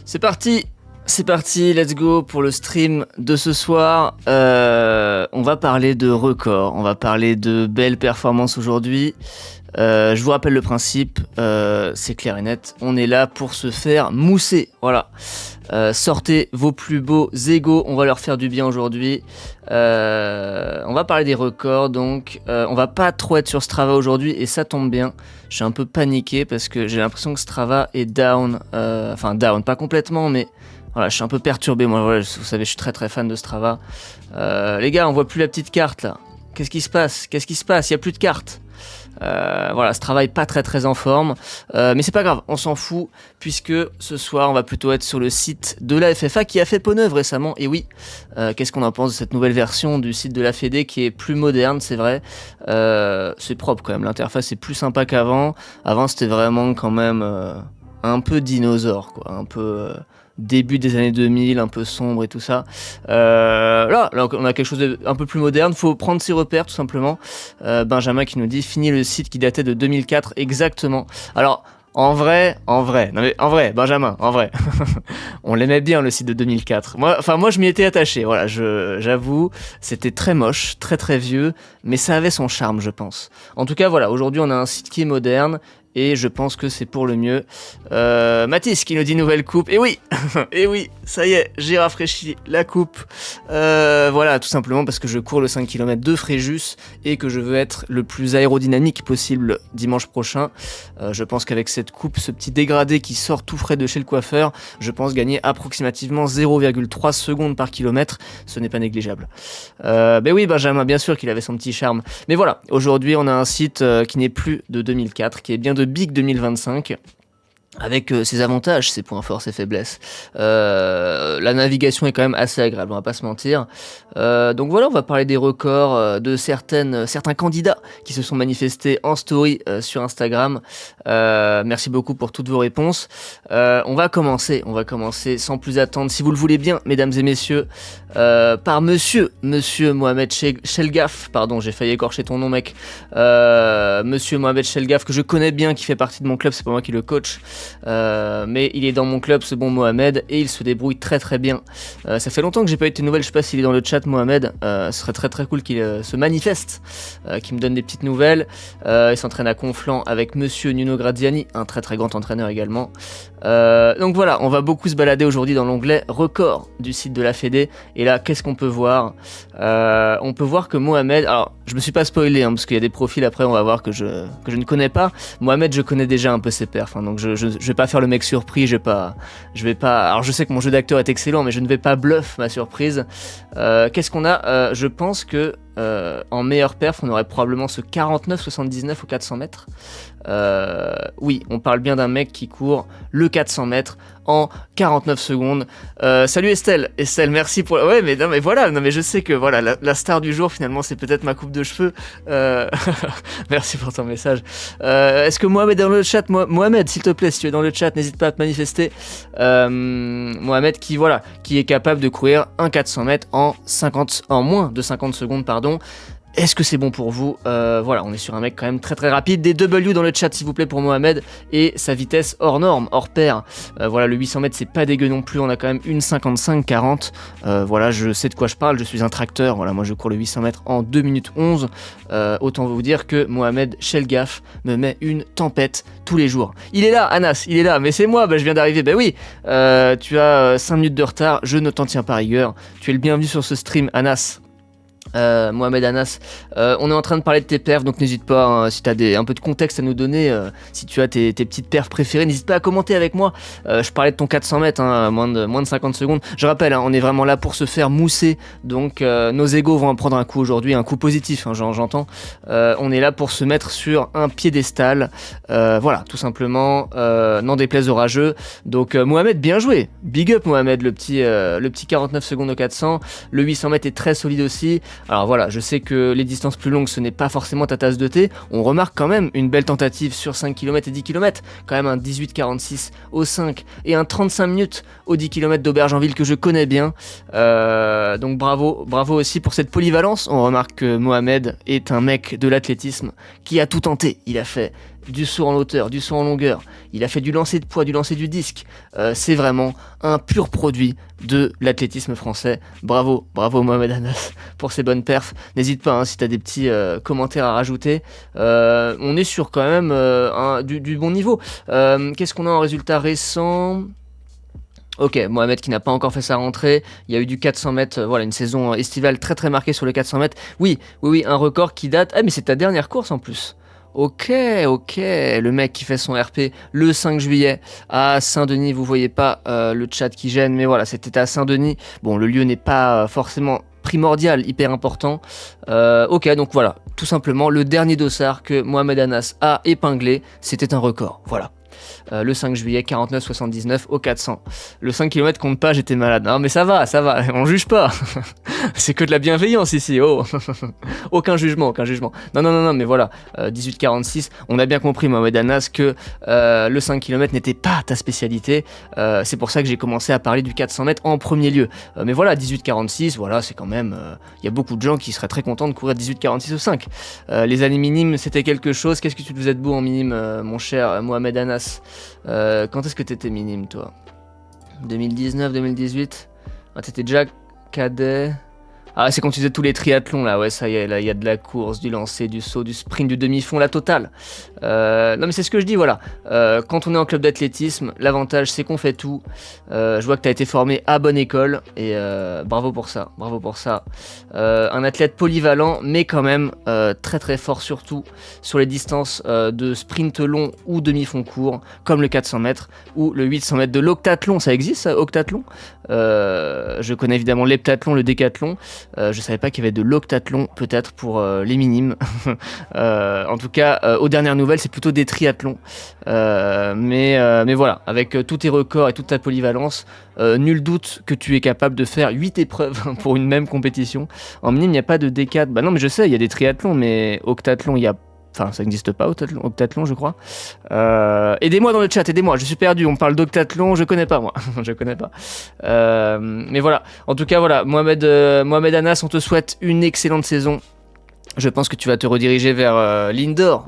C'est parti, let's go pour le stream de ce soir. On va parler de records, on va parler de belles performances aujourd'hui. Je vous rappelle le principe, c'est clair et net, on est là pour se faire mousser, voilà. Sortez vos plus beaux égos, on va leur faire du bien aujourd'hui. On va parler des records, donc on va pas trop être sur Strava aujourd'hui et ça tombe bien. Je suis un peu paniqué parce que j'ai l'impression que Strava est down, down, pas complètement, mais voilà, je suis un peu perturbé. Moi, voilà, vous savez, je suis très très fan de Strava. Les gars, on voit plus la petite carte là. Qu'est-ce qui se passe ? Il y a plus de carte. Voilà, Strava est pas très très en forme, mais c'est pas grave, on s'en fout puisque ce soir on va plutôt être sur le site de la FFA qui a fait peau neuve récemment. Et oui, qu'est-ce qu'on en pense de cette nouvelle version du site de la Fédé qui est plus moderne, c'est vrai, c'est propre quand même, l'interface est plus sympa qu'avant. Avant c'était vraiment quand même un peu dinosaure quoi, un peu début des années 2000, un peu sombre et tout ça. Là, on a quelque chose d'un peu plus moderne. Faut prendre ses repères, tout simplement. Benjamin qui nous dit fini le site qui datait de 2004 exactement. Alors. En vrai, Benjamin, en vrai, on l'aimait bien le site de 2004. Moi, je m'y étais attaché. Voilà, j'avoue, c'était très moche, très très vieux, mais ça avait son charme, je pense. En tout cas, voilà, aujourd'hui, on a un site qui est moderne. Et je pense que c'est pour le mieux. Mathis qui nous dit nouvelle coupe. Et oui, ça y est, j'ai rafraîchi la coupe. Voilà, tout simplement parce que je cours le 5 km de Fréjus et que je veux être le plus aérodynamique possible dimanche prochain. Je pense qu'avec cette coupe, ce petit dégradé qui sort tout frais de chez le coiffeur, je pense gagner approximativement 0,3 secondes par kilomètre. Ce n'est pas négligeable. Oui, Benjamin, bien sûr qu'il avait son petit charme. Mais voilà, aujourd'hui, on a un site qui n'est plus de 2004, qui est bien de Big 2025. Avec ses avantages, ses points forts, ses faiblesses. La navigation est quand même assez agréable, on va pas se mentir. Donc voilà, on va parler des records de certains candidats qui se sont manifestés en story sur Instagram. Merci beaucoup pour toutes vos réponses. On va commencer sans plus attendre, si vous le voulez bien, mesdames et messieurs, par monsieur Mohamed Chelgaf, pardon, j'ai failli écorcher ton nom, mec. Monsieur Mohamed Chelgaf, que je connais bien, qui fait partie de mon club, c'est pas moi qui le coach. Mais il est dans mon club, ce bon Mohamed, et il se débrouille très très bien. Ça fait longtemps que j'ai pas eu de nouvelles, je sais pas s'il est dans le chat, Mohamed. Ce serait très très cool qu'il se manifeste, qu'il me donne des petites nouvelles. Il s'entraîne à Conflans avec monsieur Nuno Graziani, un très très grand entraîneur également. Donc voilà, on va beaucoup se balader aujourd'hui dans l'onglet record du site de la Fédé. Et là, qu'est-ce qu'on peut voir ? On peut voir que Mohamed, alors je me suis pas spoilé parce qu'il y a des profils après, on va voir que je ne connais pas. Mohamed, je connais déjà un peu ses perfs, donc je vais pas faire le mec surpris, je vais pas. Alors je sais que mon jeu d'acteur est excellent, mais je ne vais pas bluff ma surprise. Qu'est-ce qu'on a ? Je pense que en meilleure perf, on aurait probablement ce 49,79 au 400 mètres. Oui, on parle bien d'un mec qui court le 400 mètres en 49 secondes. Salut Estelle, merci pour... Ouais, mais voilà, je sais que voilà, la star du jour, finalement, c'est peut-être ma coupe de cheveux. Merci pour ton message. Est-ce que Mohamed est dans le chat ? Mohamed, s'il te plaît, si tu es dans le chat, n'hésite pas à te manifester. Mohamed qui est capable de courir un 400 mètres en moins de 50 secondes, pardon. Est-ce que c'est bon pour vous ? Voilà, on est sur un mec quand même très très rapide. Des W dans le chat s'il vous plaît pour Mohamed. Et sa vitesse hors norme, hors pair. Voilà, le 800 mètres c'est pas dégueu non plus. On a quand même une 55-40. Voilà, je sais de quoi je parle. Je suis un tracteur. Voilà, moi je cours le 800 mètres en 2 minutes 11. Autant vous dire que Mohamed Chelgaf me met une tempête tous les jours. Il est là, Anas, il est là. Mais c'est moi, je viens d'arriver. Oui, tu as 5 minutes de retard. Je ne t'en tiens pas rigueur. Tu es le bienvenu sur ce stream, Anas. Mohamed Anas, on est en train de parler de tes perfs, donc n'hésite pas, si tu as un peu de contexte à nous donner, si tu as tes petites perfs préférées, n'hésite pas à commenter avec moi. Je parlais de ton 400 mètres, moins de 50 secondes. Je rappelle, on est vraiment là pour se faire mousser, donc nos égos vont en prendre un coup aujourd'hui, un coup positif, j'entends. On est là pour se mettre sur un piédestal, voilà, tout simplement, n'en déplaise aux rageux. Donc Mohamed, bien joué, big up Mohamed, le petit 49 secondes au 400, le 800 mètres est très solide aussi. Alors voilà, je sais que les distances plus longues, ce n'est pas forcément ta tasse de thé. On remarque quand même une belle tentative sur 5 km et 10 km. Quand même un 18,46 au 5 et un 35 minutes au 10 km d'Aubergenville que je connais bien. Donc bravo aussi pour cette polyvalence. On remarque que Mohamed est un mec de l'athlétisme qui a tout tenté. Il a fait du saut en hauteur, du saut en longueur. Il a fait du lancer de poids, du lancer du disque. C'est vraiment un pur produit de l'athlétisme français. Bravo Mohamed Anas pour ses bonnes perfs. N'hésite pas si tu as des petits commentaires à rajouter. On est sur quand même du bon niveau. Qu'est-ce qu'on a en résultat récent ? Ok, Mohamed qui n'a pas encore fait sa rentrée, il y a eu du 400 mètres, voilà, une saison estivale très très marquée sur le 400 mètres. Oui, un record qui date... Ah mais c'est ta dernière course en plus. Ok, le mec qui fait son RP le 5 juillet à Saint-Denis, vous voyez pas le chat qui gêne, mais voilà, c'était à Saint-Denis. Bon, le lieu n'est pas forcément primordial, hyper important. Ok, donc voilà, tout simplement, le dernier dossard que Mohamed Anas a épinglé, c'était un record, voilà. Le 5 juillet, 49,79 au 400. Le 5 km compte pas, j'étais malade. Non mais ça va, on juge pas. C'est que de la bienveillance ici, oh. Aucun jugement. Non, mais voilà, 18,46, on a bien compris Mohamed Anas que le 5 km n'était pas ta spécialité. C'est pour ça que j'ai commencé à parler du 400 mètres en premier lieu. Mais voilà, 18,46, voilà, c'est quand même... Il y a beaucoup de gens qui seraient très contents de courir 18,46 au 5. Les années minimes, c'était quelque chose. Qu'est-ce que tu te faisais debout en minime, mon cher Mohamed Anas ? Quand est-ce que t'étais minime, toi ? 2019, 2018 ? T'étais déjà cadet. Ah, c'est quand tu faisais tous les triathlons, là, ouais, ça y est, là, il y a de la course, du lancer, du saut, du sprint, du demi-fond, la totale. Non, mais c'est ce que je dis, voilà. Quand on est en club d'athlétisme, l'avantage, c'est qu'on fait tout. Je vois que tu as été formé à bonne école, et bravo pour ça. Un athlète polyvalent, mais quand même très très fort, surtout sur les distances de sprint long ou demi-fond court, comme le 400 mètres ou le 800 mètres de l'octathlon. Ça existe, ça, octathlon ? Je connais évidemment l'heptathlon, le décathlon. Je savais pas qu'il y avait de l'octathlon, peut-être pour les minimes. En tout cas, aux dernières nouvelles, c'est plutôt des triathlons. Mais voilà, avec tous tes records et toute ta polyvalence, nul doute que tu es capable de faire 8 épreuves pour une même compétition. En minime, il n'y a pas de décat. Bah non, mais je sais, il y a des triathlons, mais octathlon, il y a... Enfin, ça n'existe pas, octathlon, je crois. Aidez-moi dans le chat, aidez-moi, je suis perdu. On parle d'octathlon, je connais pas, moi. Je connais pas. Mais voilà. En tout cas, voilà. Mohamed Anas, on te souhaite une excellente saison. Je pense que tu vas te rediriger vers l'indoor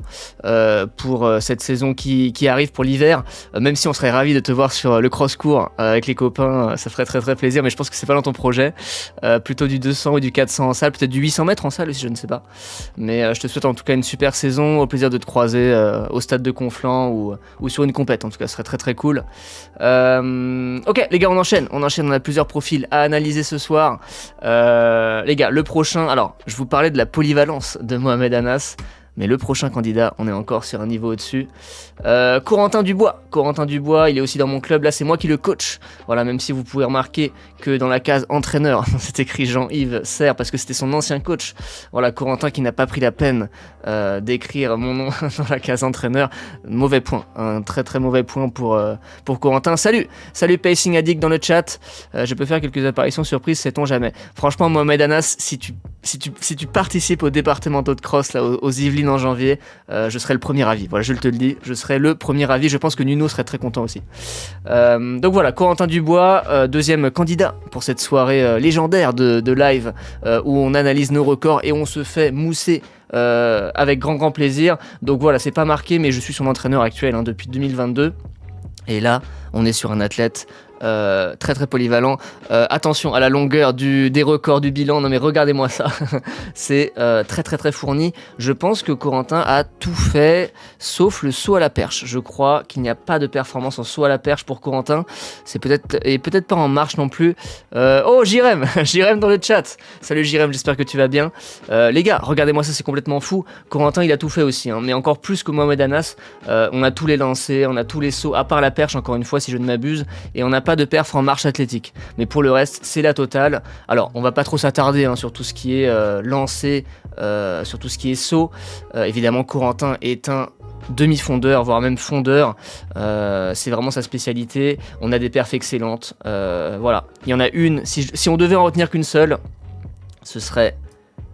pour cette saison qui arrive pour l'hiver. Même si on serait ravis de te voir sur le cross-court avec les copains, ça ferait très très plaisir. Mais je pense que c'est pas dans ton projet. Plutôt du 200 ou du 400 en salle, peut-être du 800 mètres en salle aussi, je ne sais pas. Mais je te souhaite en tout cas une super saison. Au plaisir de te croiser au stade de Conflans ou sur une compète. En tout cas, ce serait très très cool. Ok, les gars, on enchaîne. On a plusieurs profils à analyser ce soir. Les gars, le prochain... Alors, je vous parlais de la polyvalence de Mohamed Anas, mais le prochain candidat, on est encore sur un niveau au-dessus. Corentin Dubois, il est aussi dans mon club, là c'est moi qui le coach. Voilà, même si vous pouvez remarquer que dans la case entraîneur, c'est écrit Jean-Yves Serre parce que c'était son ancien coach. Voilà, Corentin qui n'a pas pris la peine d'écrire mon nom dans la case entraîneur. Mauvais point, un très très mauvais point pour Corentin. Salut Pacing Addict dans le chat. Je peux faire quelques apparitions surprises, sait-on jamais. Franchement, Mohamed Anas, si tu participes au départementaux de cross là, aux Yvelines en janvier, je serai le premier ravi. Voilà, je te le dis, je serai le premier ravi. Je pense que Nuno serait très content aussi. Donc voilà, Corentin Dubois, deuxième candidat pour cette soirée légendaire de live où on analyse nos records et on se fait mousser avec grand plaisir. Donc voilà, c'est pas marqué, mais je suis son entraîneur actuel depuis 2022. Et là, on est sur un athlète très très polyvalent. Attention à la longueur des records du bilan. Non mais regardez-moi ça. C'est très très très fourni. Je pense que Corentin a tout fait sauf le saut à la perche. Je crois qu'il n'y a pas de performance en saut à la perche pour Corentin. C'est peut-être pas en marche non plus. Oh Jirem dans le chat. Salut Jirem, j'espère que tu vas bien. Les gars, regardez-moi ça, c'est complètement fou. Corentin il a tout fait aussi, mais encore plus que Mohamed Anas. On a tous les lancers, on a tous les sauts, à part la perche encore une fois si je ne m'abuse, et on n'a pas de perf en marche athlétique. Mais pour le reste, c'est la totale. Alors, on va pas trop s'attarder sur tout ce qui est lancé, sur tout ce qui est saut. Évidemment, Corentin est un demi-fondeur, voire même fondeur. C'est vraiment sa spécialité. On a des perfs excellentes. Voilà. Il y en a une, si on devait en retenir qu'une seule, ce serait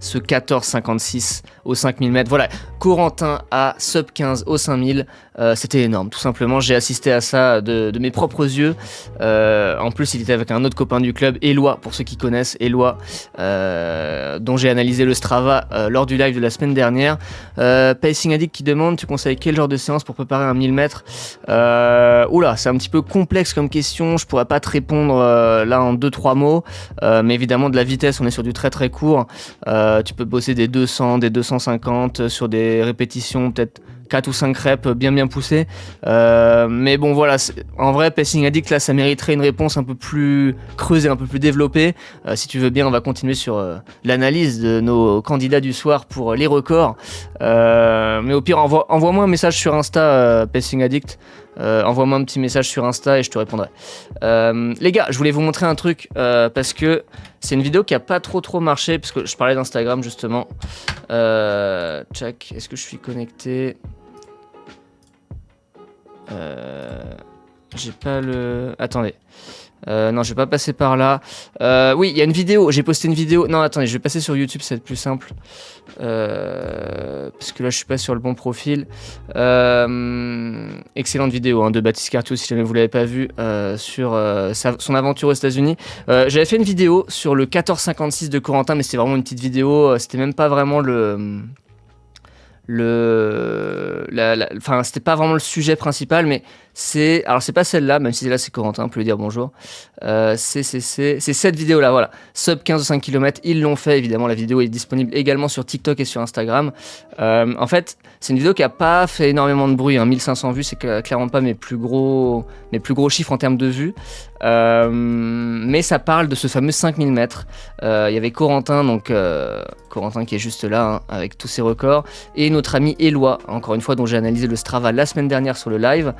ce 14,56 aux 5000 mètres. Voilà, Corentin à sub 15 aux 5000, c'était énorme, tout simplement. J'ai assisté à ça de mes propres yeux. En plus, il était avec un autre copain du club, Éloi, pour ceux qui connaissent, Éloi, dont j'ai analysé le Strava lors du live de la semaine dernière. Pacing Addict qui demande, tu conseilles quel genre de séance pour préparer un 1000 mètres? Oula, c'est un petit peu complexe comme question, je pourrais pas te répondre là en 2-3 mots, mais évidemment de la vitesse, on est sur du très très court. Tu peux bosser des 200, des 250 sur des répétitions, peut-être 4 ou 5 reps bien poussées. Mais bon voilà, en vrai Pacing Addict là ça mériterait une réponse un peu plus creusée, un peu plus développée. Si tu veux bien, on va continuer sur l'analyse de nos candidats du soir pour les records. Mais au pire, envoie-moi un message sur Insta, Pacing Addict. Envoie-moi un petit message sur Insta et je te répondrai. Les gars, je voulais vous montrer un truc parce que c'est une vidéo qui a pas trop marché, parce que je parlais d'Instagram justement. Check, est-ce que je suis connecté? J'ai pas le... Attendez. Non, je vais pas passer par là. Oui, il y a une vidéo. J'ai posté une vidéo. Non, attendez, je vais passer sur YouTube, c'est plus simple. Parce que là, je suis pas sur le bon profil. Excellente vidéo de Baptiste Cartier, si jamais vous l'avez pas vu, sur son aventure aux États-Unis. J'avais fait une vidéo sur le 14,56 de Corentin, mais c'était vraiment une petite vidéo. C'était même pas vraiment enfin c'était pas vraiment le sujet principal, mais c'est pas celle-là, même si là c'est Corentin, on peut lui dire bonjour. C'est cette vidéo là, voilà, sub 15 ou 5 km, ils l'ont fait. Évidemment la vidéo est disponible également sur TikTok et sur Instagram. En fait c'est une vidéo qui a pas fait énormément de bruit, 1500 vues, c'est clairement pas mes plus gros chiffres en termes de vues, mais ça parle de ce fameux 5000 mètres. Il y avait Corentin, donc Corentin qui est juste là avec tous ses records, et notre ami Éloi, encore une fois, dont j'ai analysé le Strava la semaine dernière sur le live.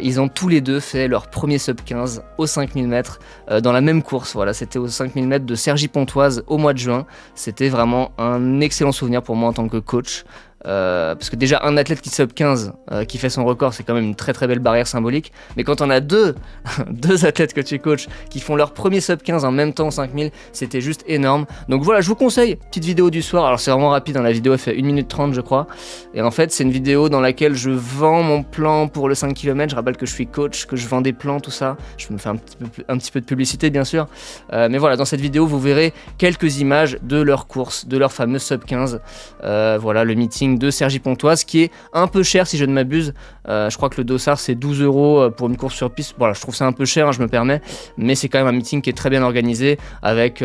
Ils ont tous les deux fait leur premier sub 15 aux 5000 mètres dans la même course. Voilà, c'était aux 5000 mètres de Cergy-Pontoise au mois de juin. C'était vraiment un excellent souvenir pour moi en tant que coach. Parce que déjà un athlète qui sub 15 qui fait son record, c'est quand même une très très belle barrière symbolique, mais quand on a deux athlètes que tu coaches qui font leur premier sub 15 en même temps 5000, c'était juste énorme. Donc voilà, je vous conseille, petite vidéo du soir. Alors c'est vraiment rapide, la vidéo elle fait 1 minute 30 je crois, et en fait c'est une vidéo dans laquelle je vends mon plan pour le 5 km. Je rappelle que je suis coach, que je vends des plans, tout ça, je me fais un petit peu de publicité bien sûr, mais voilà, dans cette vidéo vous verrez quelques images de leur course, de leur fameux sub 15. Voilà, le meeting de Cergy-Pontoise qui est un peu cher si je ne m'abuse. Je crois que le dossard c'est 12 € pour une course sur piste. Voilà, je trouve ça un peu cher, je me permets, mais c'est quand même un meeting qui est très bien organisé avec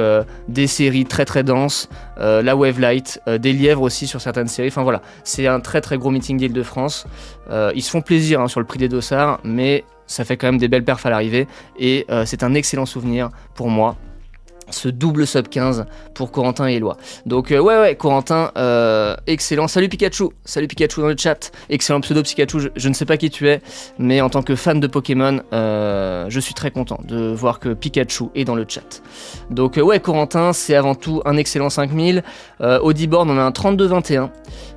des séries très très denses, la wave light, des lièvres aussi sur certaines séries. Enfin voilà, c'est un très très gros meeting d'Île-de-France. Ils se font plaisir sur le prix des dossards, mais ça fait quand même des belles perfs à l'arrivée, et c'est un excellent souvenir pour moi, ce double sub 15 pour Corentin et Éloi. Donc ouais Corentin, excellent. Salut Pikachu dans le chat. Excellent pseudo Pikachu, je ne sais pas qui tu es, mais en tant que fan de Pokémon, je suis très content de voir que Pikachu est dans le chat. Donc ouais Corentin, c'est avant tout un excellent 5000. Audiborn, on a un 32-21.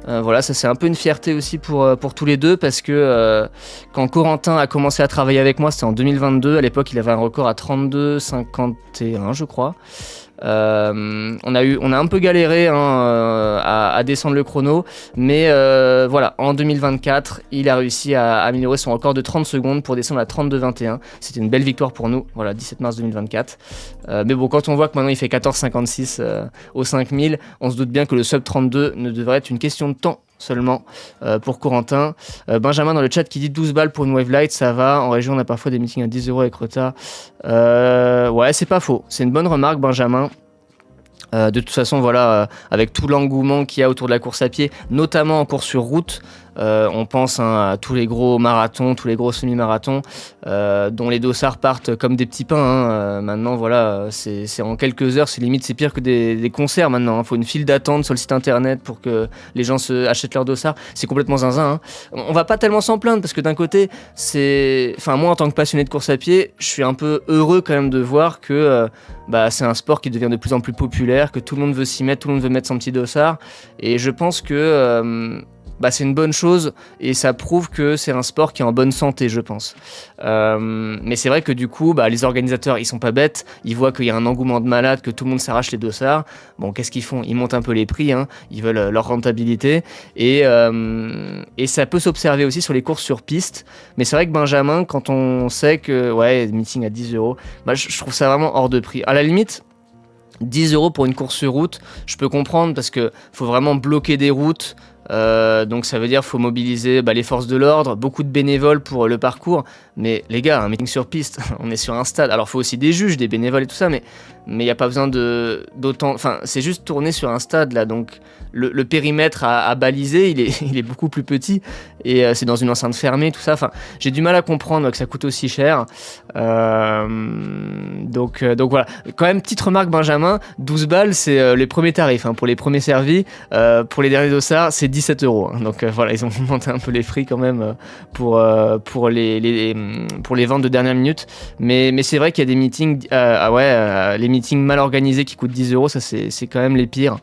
Voilà, ça c'est un peu une fierté aussi pour tous les deux, parce que quand Corentin a commencé à travailler avec moi, c'était en 2022. À l'époque, il avait un record à 32,51 je crois. On a un peu galéré à descendre le chrono, mais voilà, en 2024 il a réussi à améliorer son record de 30 secondes pour descendre à 32,21. C'était une belle victoire pour nous, voilà, 17 mars 2024. Mais bon, quand on voit que maintenant il fait 14,56 au 5000, on se doute bien que le sub 32 ne devrait être une question de temps seulement pour Corentin. Benjamin dans le chat qui dit 12 balles pour une wave light, ça va, en région on a parfois des meetings à 10 € avec retard. Ouais, c'est pas faux, c'est une bonne remarque Benjamin. De toute façon voilà, avec tout l'engouement qu'il y a autour de la course à pied, notamment en course sur route, on pense à tous les gros marathons, tous les gros semi-marathons dont les dossards partent comme des petits pains. Maintenant voilà, c'est en quelques heures, c'est pire que des concerts maintenant. Faut une file d'attente sur le site internet pour que les gens achètent leur dossard. C'est complètement zinzin. On va pas tellement s'en plaindre, parce que d'un côté, moi en tant que passionné de course à pied, je suis un peu heureux quand même de voir que c'est un sport qui devient de plus en plus populaire, que tout le monde veut s'y mettre, tout le monde veut mettre son petit dossard, et je pense que c'est une bonne chose et ça prouve que c'est un sport qui est en bonne santé, je pense. Mais c'est vrai que du coup, les organisateurs, ils sont pas bêtes, ils voient qu'il y a un engouement de malade, que tout le monde s'arrache les dossards. Bon, qu'est-ce qu'ils font ? Ils montent un peu les prix, hein, ils veulent leur rentabilité et ça peut s'observer aussi sur les courses sur piste. Mais c'est vrai que Benjamin, quand on sait que meeting à 10€, je trouve ça vraiment hors de prix. À la limite, 10€ pour une course sur route, je peux comprendre parce que faut vraiment bloquer des routes. Donc ça veut dire faut mobiliser les forces de l'ordre, beaucoup de bénévoles pour le parcours. Mais les gars, un meeting sur piste, on est sur un stade. Alors faut aussi des juges, des bénévoles et tout ça, mais il n'y a pas besoin d'autant. Enfin, c'est juste tourner sur un stade là, donc le périmètre à baliser, il est beaucoup plus petit et c'est dans une enceinte fermée, tout ça. Enfin, j'ai du mal à comprendre que ça coûte aussi cher. Donc voilà. Quand même, petite remarque, Benjamin, 12 balles, c'est les premiers tarifs. Hein, pour les premiers servis, pour les derniers dossards, c'est 17€. Hein, donc voilà, ils ont monté un peu les prix quand même pour les ventes de dernière minute. Mais c'est vrai qu'il y a des meetings, les meetings mal organisés qui coûtent 10€, ça c'est quand même les pires.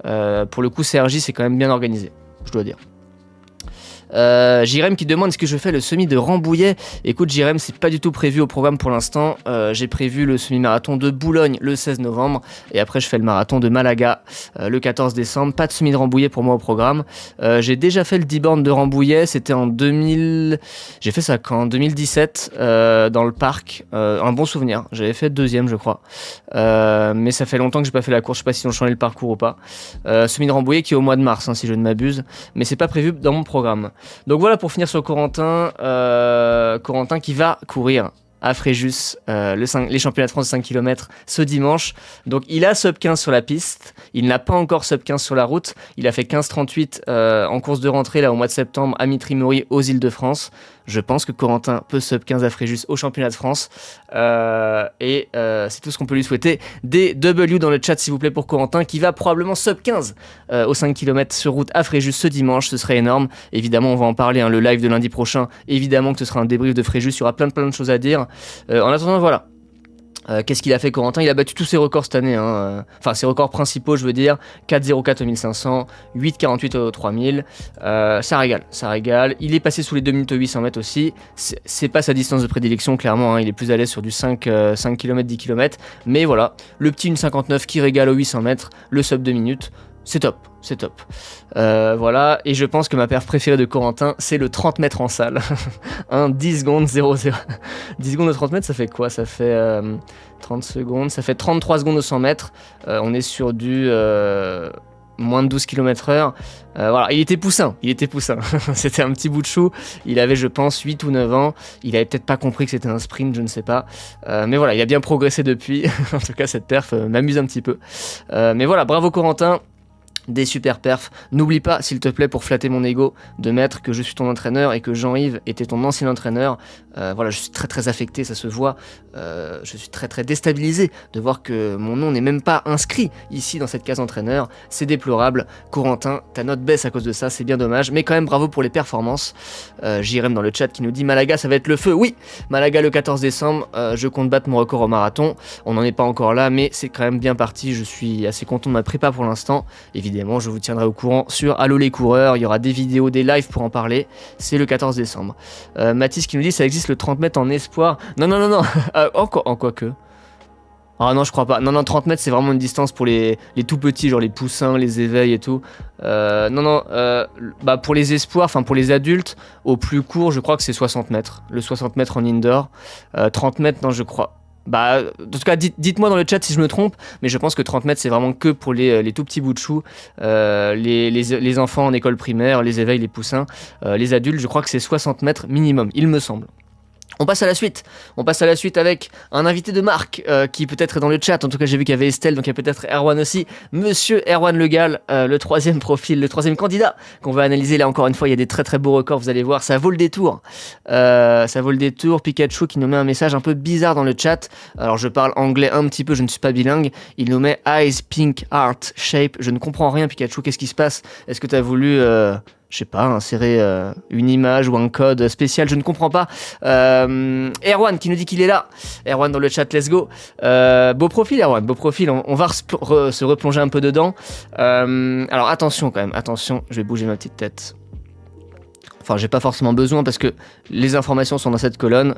Pour le coup, CRJ, c'est quand même bien organisé, je dois dire. Jérém qui demande est-ce que je fais le semi de Rambouillet. Écoute Jérém, c'est pas du tout prévu au programme pour l'instant. J'ai prévu le semi-marathon de Boulogne le 16 novembre et après je fais le marathon de Malaga le 14 décembre. Pas de semi de Rambouillet pour moi au programme. J'ai déjà fait le 10 bornes de Rambouillet, c'était en 2000. J'ai fait ça quand ? En 2017 dans le parc. Un bon souvenir. J'avais fait deuxième je crois. Mais ça fait longtemps que j'ai pas fait la course. Je sais pas si on changé le parcours ou pas. Semi de Rambouillet qui est au mois de mars si je ne m'abuse. Mais c'est pas prévu dans mon programme. Donc voilà pour finir sur Corentin. Corentin qui va courir à Fréjus les championnats de France de 5 km ce dimanche. Donc il a sub 15 sur la piste, il n'a pas encore sub 15 sur la route. Il a fait 15,38 en course de rentrée là au mois de septembre à Mitry-Mory aux Îles-de-France. Je pense que Corentin peut sub 15 à Fréjus au championnat de France c'est tout ce qu'on peut lui souhaiter. Des W dans le chat s'il vous plaît pour Corentin qui va probablement sub 15 aux 5 km sur route à Fréjus ce dimanche, ce serait énorme. Évidemment on va en parler, le live de lundi prochain, évidemment que ce sera un débrief de Fréjus, il y aura plein de choses à dire. En attendant voilà. Qu'est-ce qu'il a fait Corentin ? Il a battu tous ses records cette année, enfin ses records principaux je veux dire, 4,04 au 1500, 8,48 au 3000, ça régale, il est passé sous les 2 minutes au 800 mètres aussi, c'est pas sa distance de prédilection clairement, il est plus à l'aise sur du 5 km, 10 km, mais voilà, le petit 1,59 qui régale au 800 mètres, le sub 2 minutes, c'est top. Voilà, et je pense que ma perf préférée de Corentin, c'est le 30 mètres en salle. 10 secondes, 0,0. 10 secondes de 30 mètres, ça fait quoi ? Ça fait 30 secondes, ça fait 33 secondes au 100 mètres. On est sur du moins de 12 km/h. Voilà, il était poussin. C'était un petit bout de chou. Il avait, je pense, 8 ou 9 ans. Il avait peut-être pas compris que c'était un sprint, je ne sais pas. Mais voilà, il a bien progressé depuis. En tout cas, cette perf m'amuse un petit peu. Mais voilà, bravo Corentin. Des super perfs. N'oublie pas, s'il te plaît, pour flatter mon ego, de mettre que je suis ton entraîneur et que Jean-Yves était ton ancien entraîneur. Voilà, je suis très affecté, ça se voit. Je suis très déstabilisé de voir que mon nom n'est même pas inscrit ici dans cette case entraîneur. C'est déplorable. Corentin, ta note baisse à cause de ça, c'est bien dommage. Mais quand même, bravo pour les performances. Jérém dans le chat qui nous dit Malaga, ça va être le feu. Oui, Malaga le 14 décembre. Je compte battre mon record au marathon. On n'en est pas encore là, mais c'est quand même bien parti. Je suis assez content de ma prépa pour l'instant. Évidemment, je vous tiendrai au courant sur Allo les coureurs, il y aura des vidéos, des lives pour en parler, c'est le 14 décembre. Mathis qui nous dit ça existe le 30 mètres en espoir. Non, en quoi que. Ah non, je crois pas. Non, 30 mètres c'est vraiment une distance pour les tout petits, genre les poussins, les éveils et tout. Pour les espoirs, enfin pour les adultes, au plus court, je crois que c'est 60 mètres. Le 60 mètres en indoor. 30 mètres, non, je crois. En tout cas, dites-moi dans le chat si je me trompe, mais je pense que 30 mètres c'est vraiment que pour les tout petits bouts de chou, les enfants en école primaire, les éveils, les poussins, les adultes, je crois que c'est 60 mètres minimum, il me semble. On passe à la suite avec un invité de marque qui peut-être est dans le chat. En tout cas, j'ai vu qu'il y avait Estelle, donc il y a peut-être Erwan aussi. Monsieur Erwan Le Gall, le troisième profil, le troisième candidat qu'on va analyser. Là, encore une fois, il y a des très beaux records, vous allez voir, ça vaut le détour. Pikachu qui nous met un message un peu bizarre dans le chat. Alors, je parle anglais un petit peu, je ne suis pas bilingue. Il nous met Eyes, Pink, Heart, Shape. Je ne comprends rien, Pikachu, qu'est-ce qui se passe ? Est-ce que tu as voulu... je sais pas, insérer une image ou un code spécial, je ne comprends pas. Erwan qui nous dit qu'il est là. Erwan dans le chat, let's go. Beau profil Erwan, beau profil, on va se replonger un peu dedans. Alors attention quand même, je vais bouger ma petite tête. Enfin, j'ai pas forcément besoin parce que les informations sont dans cette colonne.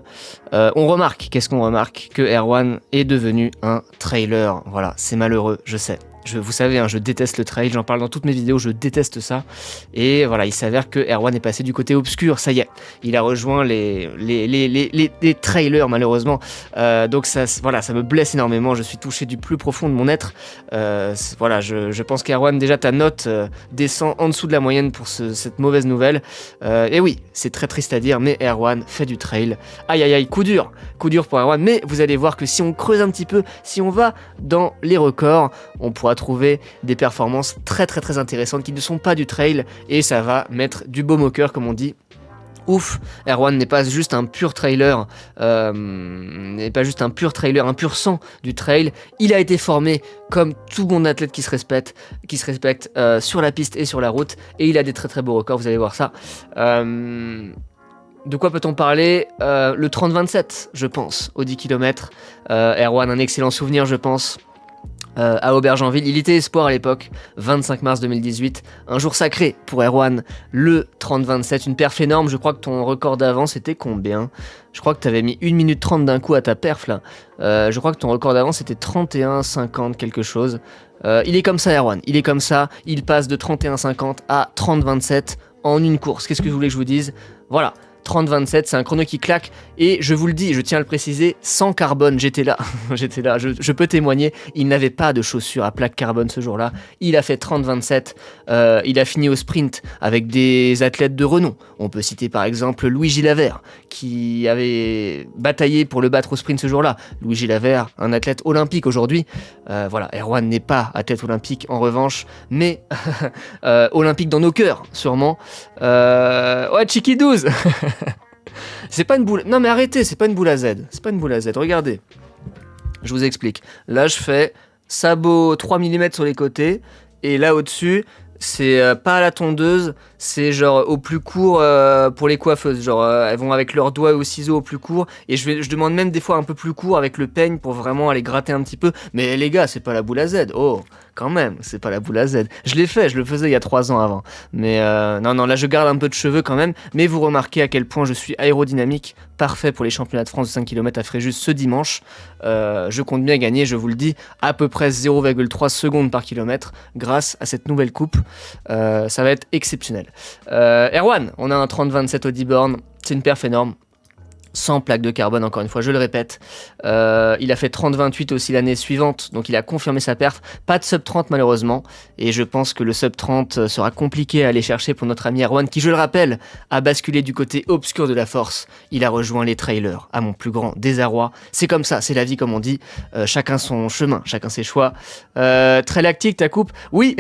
On remarque, qu'est-ce qu'on remarque? Que Erwan est devenu un trailer. Voilà, c'est malheureux, je sais. Vous savez, hein, je déteste le trail, j'en parle dans toutes mes vidéos, je déteste ça. Et voilà, il s'avère que Erwan est passé du côté obscur, ça y est. Il a rejoint les trailers, malheureusement. Donc ça, voilà, ça me blesse énormément, je suis touché du plus profond de mon être. Voilà, je pense qu'Erwan, déjà ta note descend en dessous de la moyenne pour cette mauvaise nouvelle. Et oui, c'est très triste à dire, mais Erwan fait du trail. Aïe aïe aïe, coup dur pour Erwan. Mais vous allez voir que si on creuse un petit peu, si on va dans les records, on pourra trouver des performances très intéressantes qui ne sont pas du trail et ça va mettre du baume au cœur comme on dit. Ouf, Erwan n'est pas juste un pur trailer, un pur sang du trail. Il a été formé comme tout bon athlète qui se respecte sur la piste et sur la route et il a des très beaux records, vous allez voir ça. De quoi peut-on parler? Le 30-27, je pense, au 10 km. Erwan, un excellent souvenir, je pense. À Aubergenville, il était espoir à l'époque, 25 mars 2018, un jour sacré pour Erwan, le 30-27, une perf énorme. Je crois que ton record d'avant c'était combien? Je crois que tu avais mis 1 minute 30 d'un coup à ta perf là. Je crois que ton record d'avant c'était 31-50 quelque chose. Il est comme ça Erwan, il est comme ça, il passe de 31-50 à 30-27 en une course. Qu'est-ce que vous voulez que je vous dise? Voilà. 30-27, c'est un chrono qui claque et je vous le dis, je tiens à le préciser, sans carbone, j'étais là, je peux témoigner, il n'avait pas de chaussures à plaque carbone ce jour-là, il a fait 30-27, il a fini au sprint avec des athlètes de renom, on peut citer par exemple Louis Gilavert qui avait bataillé pour le battre au sprint ce jour-là, Louis Gilavert, un athlète olympique aujourd'hui, voilà, Erwan n'est pas athlète olympique en revanche, mais olympique dans nos cœurs sûrement, ouais Chicky 12. C'est pas une boule. Non mais arrêtez, c'est pas une boule à Z. C'est pas une boule à Z. Regardez. Je vous explique. Là, je fais sabot 3 mm sur les côtés. Et là au-dessus, c'est pas à la tondeuse. C'est genre au plus court pour les coiffeuses. Genre elles vont avec leurs doigts au ciseau au plus court. Et je demande même des fois un peu plus court avec le peigne pour vraiment aller gratter un petit peu. Mais les gars, c'est pas la boule à Z. Oh, quand même, c'est pas la boule à Z. Je l'ai fait, je le faisais il y a 3 ans avant. Mais non, là je garde un peu de cheveux quand même. Mais vous remarquez à quel point je suis aérodynamique. Parfait pour les championnats de France de 5 km à Fréjus ce dimanche. Je compte bien gagner, je vous le dis, à peu près 0,3 secondes par kilomètre grâce à cette nouvelle coupe. Ça va être exceptionnel. Erwan, on a un 30-27 au D-Born, c'est une perf énorme. Sans plaque de carbone, encore une fois, je le répète. Il a fait 30-28 aussi l'année suivante, donc il a confirmé sa perf. Pas de sub 30 malheureusement, et je pense que le sub 30 sera compliqué à aller chercher pour notre ami Erwan, qui, je le rappelle, a basculé du côté obscur de la force. Il a rejoint les trailers, à mon plus grand désarroi. C'est comme ça, c'est la vie comme on dit. Chacun son chemin, chacun ses choix. Très lactique ta coupe? Oui,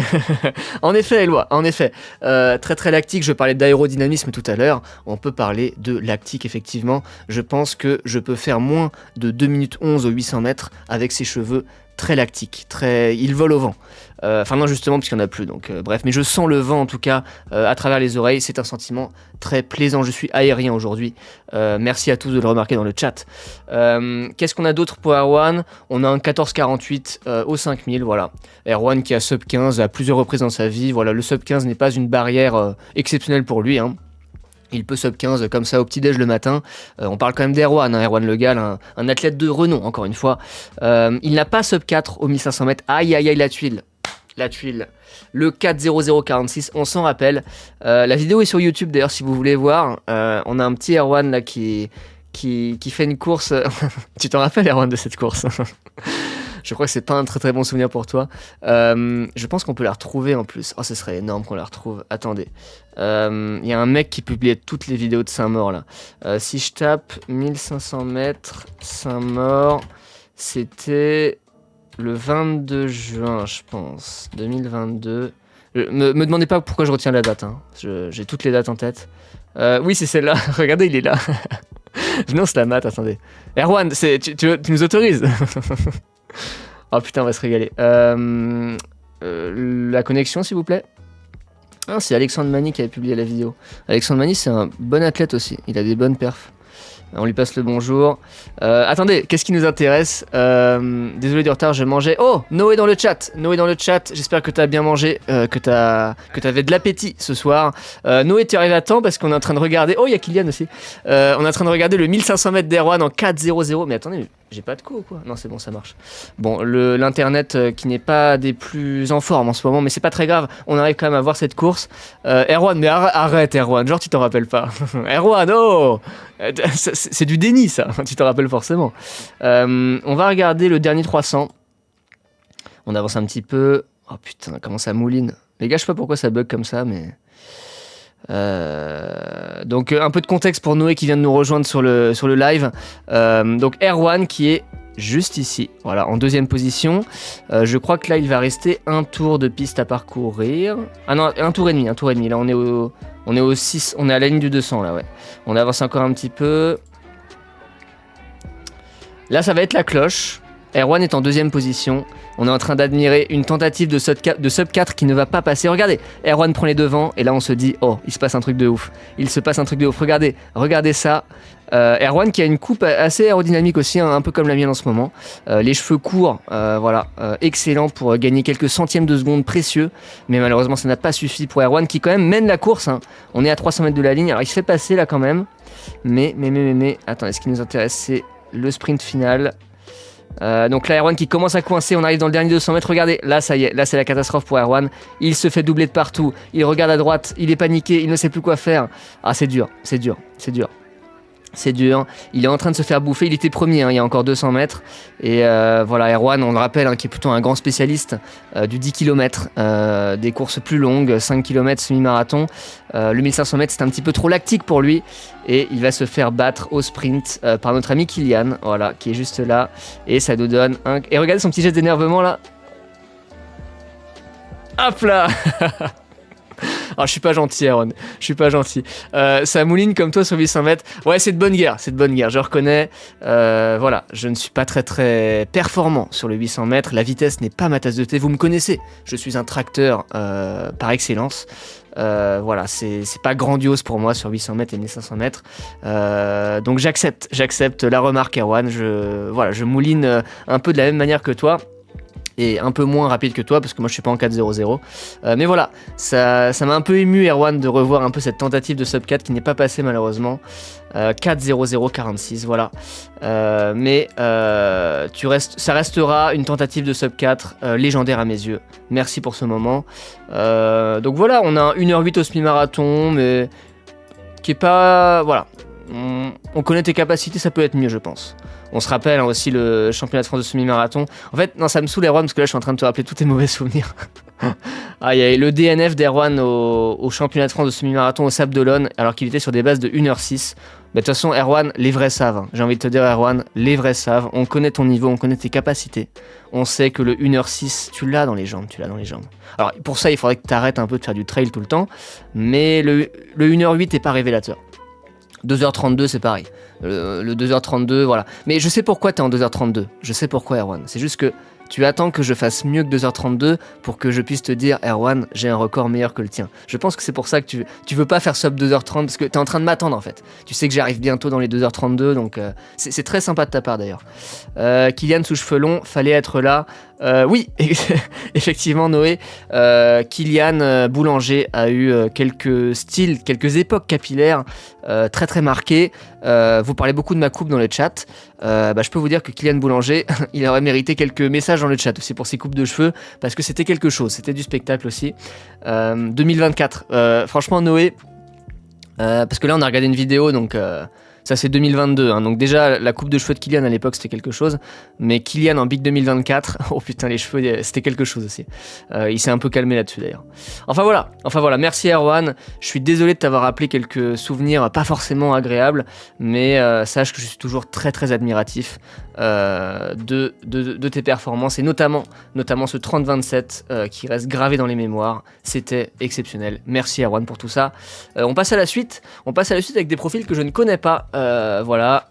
en effet Eloi, en effet. Très lactique, je parlais d'aérodynamisme tout à l'heure. On peut parler de lactique effectivement. Je pense que je peux faire moins de 2 minutes 11 aux 800 mètres avec ces cheveux très lactiques, ils volent au vent. Enfin non justement parce qu'il n'y en a plus, donc bref, mais je sens le vent en tout cas à travers les oreilles, c'est un sentiment très plaisant, je suis aérien aujourd'hui. Merci à tous de le remarquer dans le chat. Qu'est-ce qu'on a d'autre pour Erwan? On a un 14,48 au 5000, voilà. Erwan qui a sub 15 à plusieurs reprises dans sa vie, voilà, le sub 15 n'est pas une barrière exceptionnelle pour lui, hein. Il peut sub 15 comme ça au petit-déj le matin. On parle quand même d'Erwan, hein, Erwan Le Gall, un athlète de renom, encore une fois. Il n'a pas sub 4 au 1500 mètres. Aïe, aïe, aïe, la tuile. La tuile. Le 4.0046, on s'en rappelle. La vidéo est sur YouTube d'ailleurs, si vous voulez voir. On a un petit Erwan là qui fait une course. Tu t'en rappelles, Erwan, de cette course? Je crois que c'est pas un très bon souvenir pour toi. Je pense qu'on peut la retrouver en plus. Oh, ce serait énorme qu'on la retrouve. Attendez. Il y a un mec qui publiait toutes les vidéos de Saint-Maur là. Si je tape 1500 mètres, Saint-Maur, c'était le 22 juin, je pense, 2022. Me demandez pas pourquoi je retiens la date. Hein. J'ai toutes les dates en tête. Oui, c'est celle-là. Regardez, il est là. Non, c'est la mat, attendez. Erwan, tu nous autorises? Oh putain, on va se régaler. La connexion, s'il vous plaît. Ah, c'est Alexandre Mani qui avait publié la vidéo. Alexandre Mani, c'est un bon athlète aussi. Il a des bonnes perfs. On lui passe le bonjour. Attendez, qu'est-ce qui nous intéresse? Désolé du retard, je mangeais. Oh, Noé dans le chat. Noé dans le chat. J'espère que t'as bien mangé, que t'avais de l'appétit ce soir. Noé, tu arrives à temps parce qu'on est en train de regarder. Oh, il y a Kylian aussi. On est en train de regarder le 1500 mètres d'Erwan en 4-0-0. Mais attendez, j'ai pas de co ou quoi? Non, c'est bon, ça marche. Bon, l'internet qui n'est pas des plus en forme en ce moment, mais c'est pas très grave. On arrive quand même à voir cette course. Erwan, mais arrête Erwan, genre tu t'en rappelles pas. Erwan, oh, c'est du déni ça, tu te rappelles forcément. On va regarder le dernier 300. On avance un petit peu. Oh putain, comment ça mouline. Les gars, je sais pas pourquoi ça bug comme ça, mais... donc un peu de contexte pour Noé qui vient de nous rejoindre sur le live. Donc Erwan qui est juste ici, voilà, en deuxième position. Je crois que là il va rester un tour de piste à parcourir. Ah non, un tour et demi. Là on est au 6, on est à la ligne du 200 là, ouais. On avance encore un petit peu. Là ça va être la cloche. Erwan est en deuxième position. On est en train d'admirer une tentative de sub 4 qui ne va pas passer. Regardez, Erwan prend les devants et là on se dit, oh, il se passe un truc de ouf. Il se passe un truc de ouf. Regardez ça. Erwan qui a une coupe assez aérodynamique aussi, hein, un peu comme la mienne en ce moment. Les cheveux courts, voilà, excellent pour gagner quelques centièmes de seconde précieux. Mais malheureusement, ça n'a pas suffi pour Erwan qui quand même mène la course. Hein. On est à 300 mètres de la ligne. Alors il se fait passer là quand même. Mais, attends, ce qui nous intéresse, c'est le sprint final. Donc là Erwan qui commence à coincer, on arrive dans le dernier 200 mètres, regardez, là ça y est, là c'est la catastrophe pour Erwan, il se fait doubler de partout, il regarde à droite, il est paniqué, il ne sait plus quoi faire, ah c'est dur, il est en train de se faire bouffer, il était premier, hein, il y a encore 200 mètres, et voilà Erwan, on le rappelle, hein, qui est plutôt un grand spécialiste du 10 km, des courses plus longues, 5 km semi-marathon, le 1500 mètres c'est un petit peu trop lactique pour lui, et il va se faire battre au sprint par notre ami Kylian, voilà, qui est juste là, et ça nous donne un... Et regardez son petit geste d'énervement là, hop là. Alors je suis pas gentil Aaron, je suis pas gentil. Ça mouline comme toi sur 800 mètres. Ouais, c'est de bonne guerre, je reconnais. Voilà, je ne suis pas très performant sur le 800 mètres. La vitesse n'est pas ma tasse de thé, vous me connaissez. Je suis un tracteur par excellence. Voilà, c'est pas grandiose pour moi sur 800 mètres et 1500 mètres. Donc j'accepte la remarque Erwan. Je mouline un peu de la même manière que toi. Et un peu moins rapide que toi parce que moi je suis pas en 4-0-0 mais voilà, ça m'a un peu ému Erwan de revoir un peu cette tentative de sub 4 qui n'est pas passée malheureusement. 4-0-0-46, voilà. Mais ça restera une tentative de sub 4 légendaire à mes yeux. Merci pour ce moment. Donc voilà, on a 1h08 au semi-marathon mais qui est pas... Voilà, on connaît tes capacités, ça peut être mieux je pense. On se rappelle hein, aussi le championnat de France de semi-marathon. En fait, non, ça me saoule Erwan parce que là je suis en train de te rappeler tous tes mauvais souvenirs. Ah, il y a le DNF d'Erwan au championnat de France de semi-marathon au Sable d'Olonne alors qu'il était sur des bases de 1h06. De toute façon, Erwan, les vrais savent. Hein. J'ai envie de te dire, Erwan, les vrais savent. On connaît ton niveau, on connaît tes capacités. On sait que le 1h06, tu l'as dans les jambes. Alors pour ça, il faudrait que tu arrêtes un peu de faire du trail tout le temps. Mais le 1h08 n'est pas révélateur. 2h32 c'est pareil, le 2h32 voilà, mais je sais pourquoi t'es en 2h32, je sais pourquoi Erwan, c'est juste que tu attends que je fasse mieux que 2h32 pour que je puisse te dire Erwan, j'ai un record meilleur que le tien. Je pense que c'est pour ça que tu veux pas faire sub 2h30 parce que t'es en train de m'attendre en fait. Tu sais que j'arrive bientôt dans les 2h32 donc c'est très sympa de ta part d'ailleurs. Kylian sous cheveux longs, fallait être là. Oui, effectivement Noé, Kylian Boulanger a eu quelques styles, quelques époques capillaires très marquées. Vous parlez beaucoup de ma coupe dans le chat. Je peux vous dire que Kylian Boulanger, il aurait mérité quelques messages dans le chat aussi pour ses coupes de cheveux, parce que c'était quelque chose, c'était du spectacle aussi. 2024, franchement Noé, parce que là on a regardé une vidéo, donc ça c'est 2022, hein, donc déjà la coupe de cheveux de Kylian à l'époque c'était quelque chose, mais Kylian en Big 2024, oh putain les cheveux c'était quelque chose aussi. Il s'est un peu calmé là-dessus d'ailleurs. Enfin voilà, merci Erwan, je suis désolé de t'avoir rappelé quelques souvenirs pas forcément agréables, mais sache que je suis toujours très admiratif de tes performances et notamment ce 30-27 qui reste gravé dans les mémoires, c'était exceptionnel. Merci Erwan pour tout ça. On passe à la suite avec des profils que je ne connais pas. Voilà,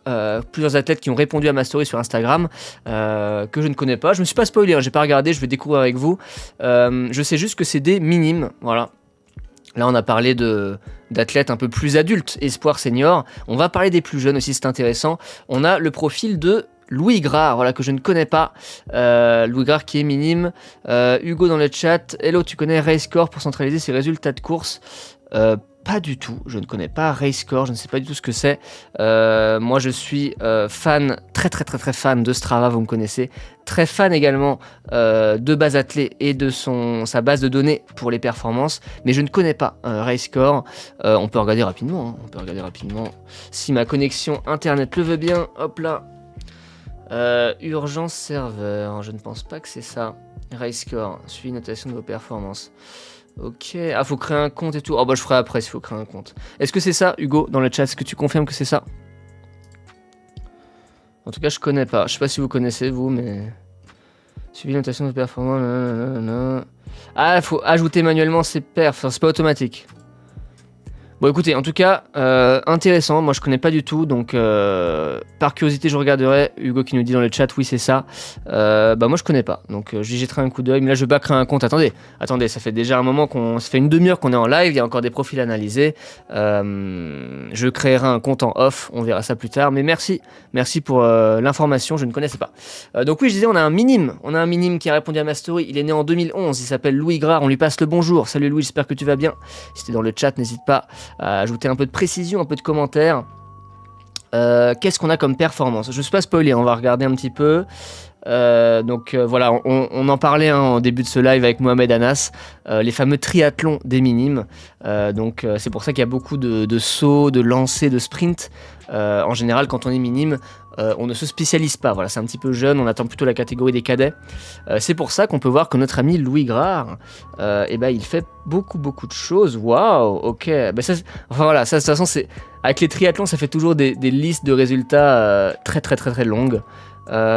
plusieurs athlètes qui ont répondu à ma story sur Instagram que je ne connais pas. Je me suis pas spoilé, hein, j'ai pas regardé, je vais découvrir avec vous. Je sais juste que c'est des minimes, voilà. Là, on a parlé d'athlètes un peu plus adultes, espoir senior. On va parler des plus jeunes aussi, c'est intéressant. On a le profil de Louis Gras, voilà, que je ne connais pas. Louis Gras qui est minime. Hugo dans le chat. Hello, tu connais RaceCore pour centraliser ses résultats de course? Pas du tout, je ne connais pas RaceCore, je ne sais pas du tout ce que c'est. Moi je suis fan, très fan de Strava, vous me connaissez. Très fan également de Bazathlé et de sa base de données pour les performances. Mais je ne connais pas RaceCore. On peut regarder rapidement, hein, on peut regarder rapidement. Si ma connexion internet le veut bien, hop là. Urgence serveur, je ne pense pas que c'est ça. RaceCore, suivi notation de vos performances. Ok, ah faut créer un compte et tout. Oh bah je ferai après s'il faut créer un compte. Est-ce que c'est ça Hugo dans le chat? Est-ce que tu confirmes que c'est ça? En tout cas je connais pas. Je sais pas si vous connaissez vous mais... Suivi notation de performance. Ah faut ajouter manuellement ses perfs. Enfin, c'est pas automatique. Bon écoutez, en tout cas, intéressant, moi je connais pas du tout, donc par curiosité je regarderai. Hugo qui nous dit dans le chat, oui c'est ça. Bah moi je connais pas, donc j'y jetterai un coup d'œil, mais là je vais pas créer un compte. Attendez, ça fait déjà un moment ça fait une demi-heure qu'on est en live, il y a encore des profils analysés. Je créerai un compte en off, on verra ça plus tard, mais merci pour l'information, je ne connaissais pas. Donc oui je disais, on a un minime qui a répondu à ma story, il est né en 2011, il s'appelle Louis Gras, on lui passe le bonjour. Salut Louis, j'espère que tu vas bien. Si t'es dans le chat, n'hésite pas à ajouter un peu de précision, un peu de commentaires. Qu'est-ce qu'on a comme performance? Je ne suis pas spoilé, on va regarder un petit peu. Voilà, on en parlait en début de ce live avec Mohamed Anas, les fameux triathlons des minimes. C'est pour ça qu'il y a beaucoup de sauts, de lancers, de sprints. En général, quand on est minime, on ne se spécialise pas. Voilà, c'est un petit peu jeune, on attend plutôt la catégorie des cadets. C'est pour ça qu'on peut voir que notre ami Louis Gras, il fait beaucoup de choses. Waouh, ok. Ça, de toute façon, avec les triathlons, ça fait toujours des listes de résultats très longues.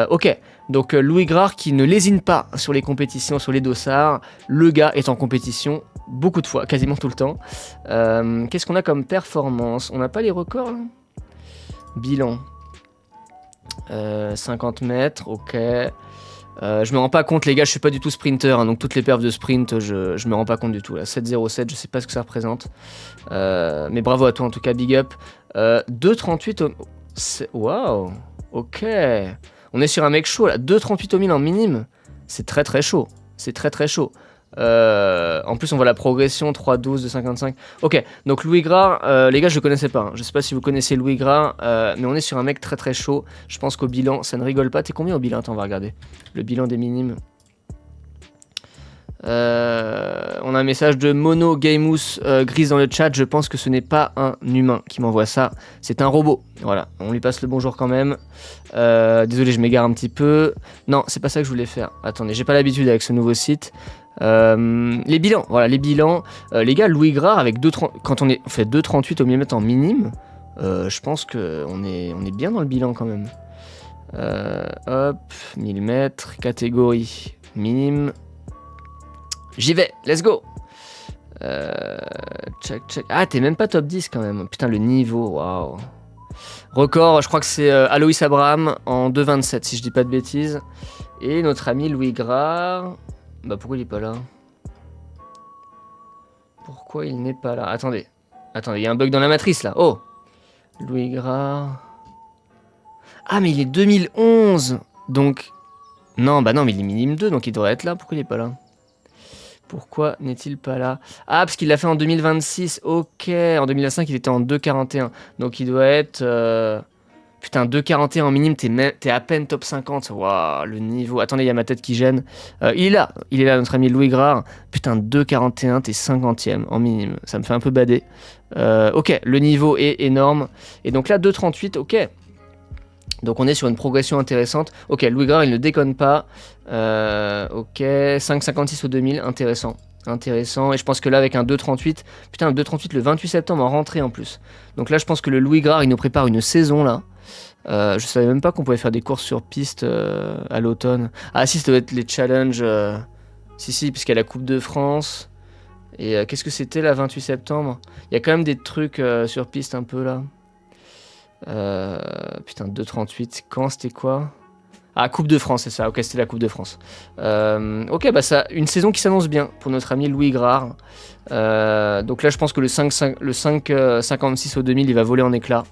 Ok, donc Louis Gras qui ne lésine pas sur les compétitions, sur les dossards. Le gars est en compétition beaucoup de fois, quasiment tout le temps. Qu'est-ce qu'on a comme performance? On n'a pas les records là? Bilan. 50 mètres, ok. Je me rends pas compte les gars, je suis pas du tout sprinter, hein, donc toutes les perfs de sprint, je me rends pas compte du tout. Là. 7,07, je sais pas ce que ça représente. Mais bravo à toi en tout cas, big up. 2,38 waouh, ok. On est sur un mec chaud là, 2,38 au 1000 en minime. C'est très chaud, c'est très chaud. En plus on voit la progression 3,12 de 55. Ok, donc Louis Gras, les gars je le connaissais pas, hein. Je sais pas si vous connaissez Louis Gras, mais on est sur un mec très chaud. Je pense qu'au bilan ça ne rigole pas. T'es combien au bilan? Attends, on va regarder le bilan des minimes. On a un message de Mono Gamous Grise dans le chat. Je pense que ce n'est pas un humain qui m'envoie ça, c'est un robot. Voilà, on lui passe le bonjour quand même. Désolé, je m'égare un petit peu. Non, c'est pas ça que je voulais faire. Attendez, j'ai pas l'habitude avec ce nouveau site. Les bilans, voilà, les bilans. Les gars, Louis Gras avec quand on fait 2,38 au millimètre en minime, je pense qu'on est bien dans le bilan quand même. Hop, millimètre, catégorie minime. J'y vais, let's go. Check. Ah, t'es même pas top 10 quand même. Putain, le niveau, waouh. Record, je crois que c'est Aloïs Abraham en 2,27, si je dis pas de bêtises. Et notre ami Louis Gras... Bah pourquoi il est pas là? Pourquoi il n'est pas là? Attendez, il y a un bug dans la matrice là. Oh, Louis Gras... Ah mais il est 2011. Donc... Non, bah non, mais il est minime 2, donc il devrait être là. Pourquoi il est pas là? Pourquoi n'est-il pas là? Ah, parce qu'il l'a fait en 2026. Ok, en 2005, il était en 2,41. Donc il doit être... Putain, 2,41 en minime, t'es à peine top 50. Waouh, le niveau. Attendez, il y a ma tête qui gêne. Il est là, notre ami Louis Gras. Putain, 2,41, t'es 50e en minime. Ça me fait un peu bader. Ok, le niveau est énorme. Et donc là, 2,38, ok. Donc on est sur une progression intéressante. Ok, Louis Gras, il ne déconne pas. Ok, 5,56 au 2000, intéressant. Et je pense que là, avec un 2,38, putain, un 2,38 le 28 septembre en rentrée en plus. Donc là, je pense que le Louis Gras, il nous prépare une saison là. Je savais même pas qu'on pouvait faire des courses sur piste à l'automne. Ah si, ça doit être les challenges. Si, puisqu'il y a la Coupe de France. Et qu'est-ce que c'était là, 28 septembre? Il y a quand même des trucs sur piste un peu là. Putain, 2,38, quand c'était quoi? Ah, Coupe de France, c'est ça. Ok, c'était la Coupe de France. Ok, bah ça, une saison qui s'annonce bien pour notre ami Louis Grard. Donc là, je pense que le 5,56 au 2000, il va voler en éclats.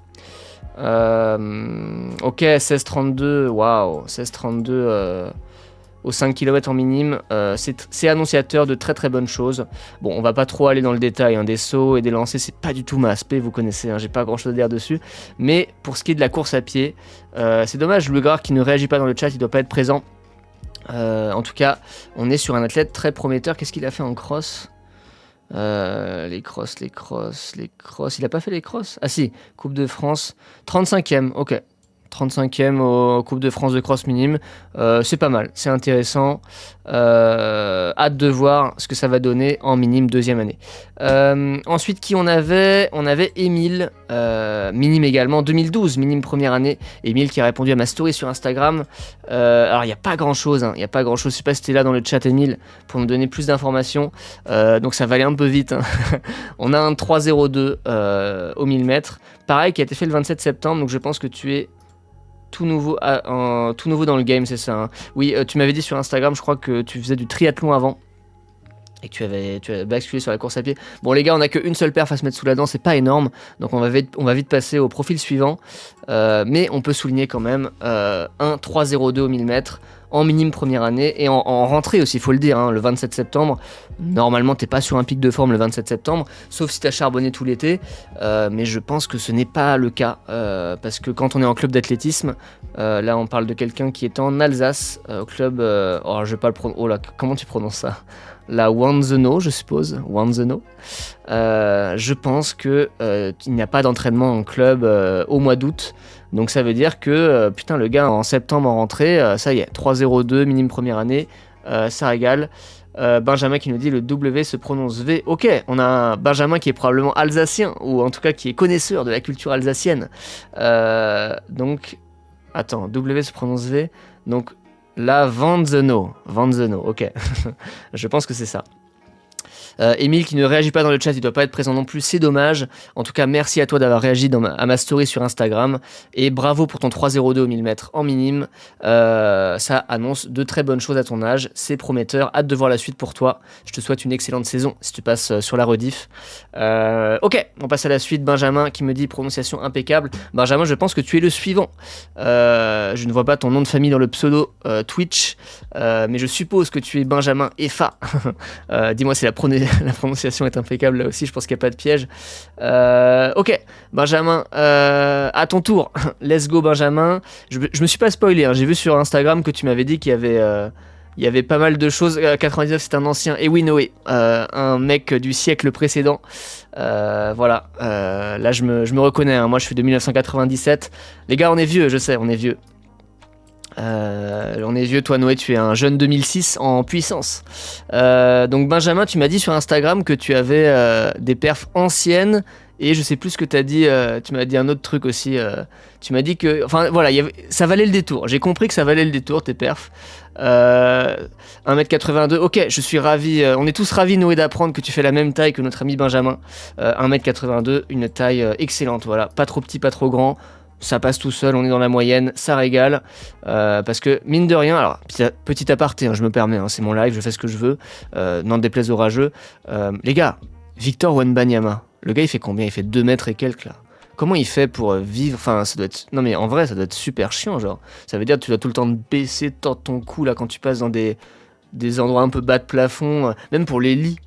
Ok, 16,32. Waouh, 16,32 au 5 km en minime. C'est annonciateur de très très bonnes choses. Bon, on va pas trop aller dans le détail. Des sauts et des lancers, c'est pas du tout ma aspect, vous connaissez. J'ai pas grand chose à dire dessus. Mais pour ce qui est de la course à pied, c'est dommage. Louis Grard qui ne réagit pas dans le chat, il doit pas être présent. En tout cas, on est sur un athlète très prometteur. Qu'est-ce qu'il a fait en cross ? Les crosses. Il a pas fait les crosses ? Ah si, Coupe de France. 35e, ok. 35e au Coupe de France de cross minime. C'est pas mal, c'est intéressant. Hâte de voir ce que ça va donner en minime deuxième année. Ensuite, qui on avait Émile, minime également, 2012, minime première année. Émile qui a répondu à ma story sur Instagram. Alors, il n'y a pas grand-chose. Je ne sais pas si tu es là dans le chat, Émile, pour nous donner plus d'informations. Donc, ça va aller un peu vite. On a un 3,02 au 1000 mètres. Pareil, qui a été fait le 27 septembre. Donc, je pense que tu es tout nouveau dans le game, c'est ça. Oui, tu m'avais dit sur Instagram, je crois que tu faisais du triathlon avant et que tu avais basculé sur la course à pied. Bon les gars, on n'a qu'une seule perf à se mettre sous la dent, c'est pas énorme, donc on va vite passer au profil suivant. Mais on peut souligner quand même un 3,02 au 1000 mètres en minime première année et en rentrée aussi, il faut le dire, le 27 septembre. Normalement, t'es pas sur un pic de forme le 27 septembre, sauf si t'as charbonné tout l'été, mais je pense que ce n'est pas le cas, parce que quand on est en club d'athlétisme, là on parle de quelqu'un qui est en Alsace, au club, je vais pas le prononcer, oh là, comment tu prononces ça ? La Wanzeno, je suppose, Wanzeno. Je pense que il n'y a pas d'entraînement en club au mois d'août. Donc ça veut dire que, le gars en septembre en rentrée, ça y est, 3,02, minime première année, ça régale. Benjamin qui nous dit le W se prononce V. Ok, on a un Benjamin qui est probablement alsacien, ou en tout cas qui est connaisseur de la culture alsacienne. Donc, attends, W se prononce V. Donc, la Vanzeno, ok. Je pense que c'est ça. Émile qui ne réagit pas dans le chat, il doit pas être présent non plus, c'est dommage. En tout cas, merci à toi d'avoir réagi à ma story sur Instagram. Et bravo pour ton 3,02 au 1000 mètres en minime. Ça annonce de très bonnes choses à ton âge, c'est prometteur. Hâte de voir la suite pour toi. Je te souhaite une excellente saison si tu passes sur la rediff. Ok, on passe à la suite. Benjamin qui me dit prononciation impeccable. Benjamin, je pense que tu es le suivant. Je ne vois pas ton nom de famille dans le pseudo Twitch, mais je suppose que tu es Benjamin Effa. Dis-moi si la prononciation est impeccable là aussi, je pense qu'il n'y a pas de piège. Ok, Benjamin, à ton tour. Let's go Benjamin. Je me suis pas spoilé, j'ai vu sur Instagram que tu m'avais dit qu'il y avait pas mal de choses. 99 c'est un ancien, et oui Noé, un mec du siècle précédent. Voilà, là je me reconnais, moi je suis de 1997. Les gars, on est vieux, je sais, on est vieux. On est vieux, toi Noé, tu es un jeune 2006 en puissance. Donc Benjamin, tu m'as dit sur Instagram que tu avais des perfs anciennes, et je sais plus ce que t'as dit, tu m'as dit un autre truc aussi, tu m'as dit que, enfin voilà, ça valait le détour, j'ai compris que ça valait le détour tes perfs. 1m82, ok, je suis ravi, on est tous ravis Noé d'apprendre que tu fais la même taille que notre ami Benjamin. 1m82, une taille excellente, voilà, pas trop petit, pas trop grand. Ça passe tout seul, on est dans la moyenne, ça régale. Parce que, mine de rien, alors, petit aparté, je me permets, c'est mon live, je fais ce que je veux, n'en déplaise aux rageux. Les gars, Victor Wembanyama, le gars il fait combien ? Il fait 2 mètres et quelques là. Comment il fait pour vivre ? Enfin, ça doit être. Non, mais en vrai, ça doit être super chiant, genre. Ça veut dire que tu dois tout le temps te baisser, tordre ton cou là quand tu passes dans des endroits un peu bas de plafond, même pour les lits.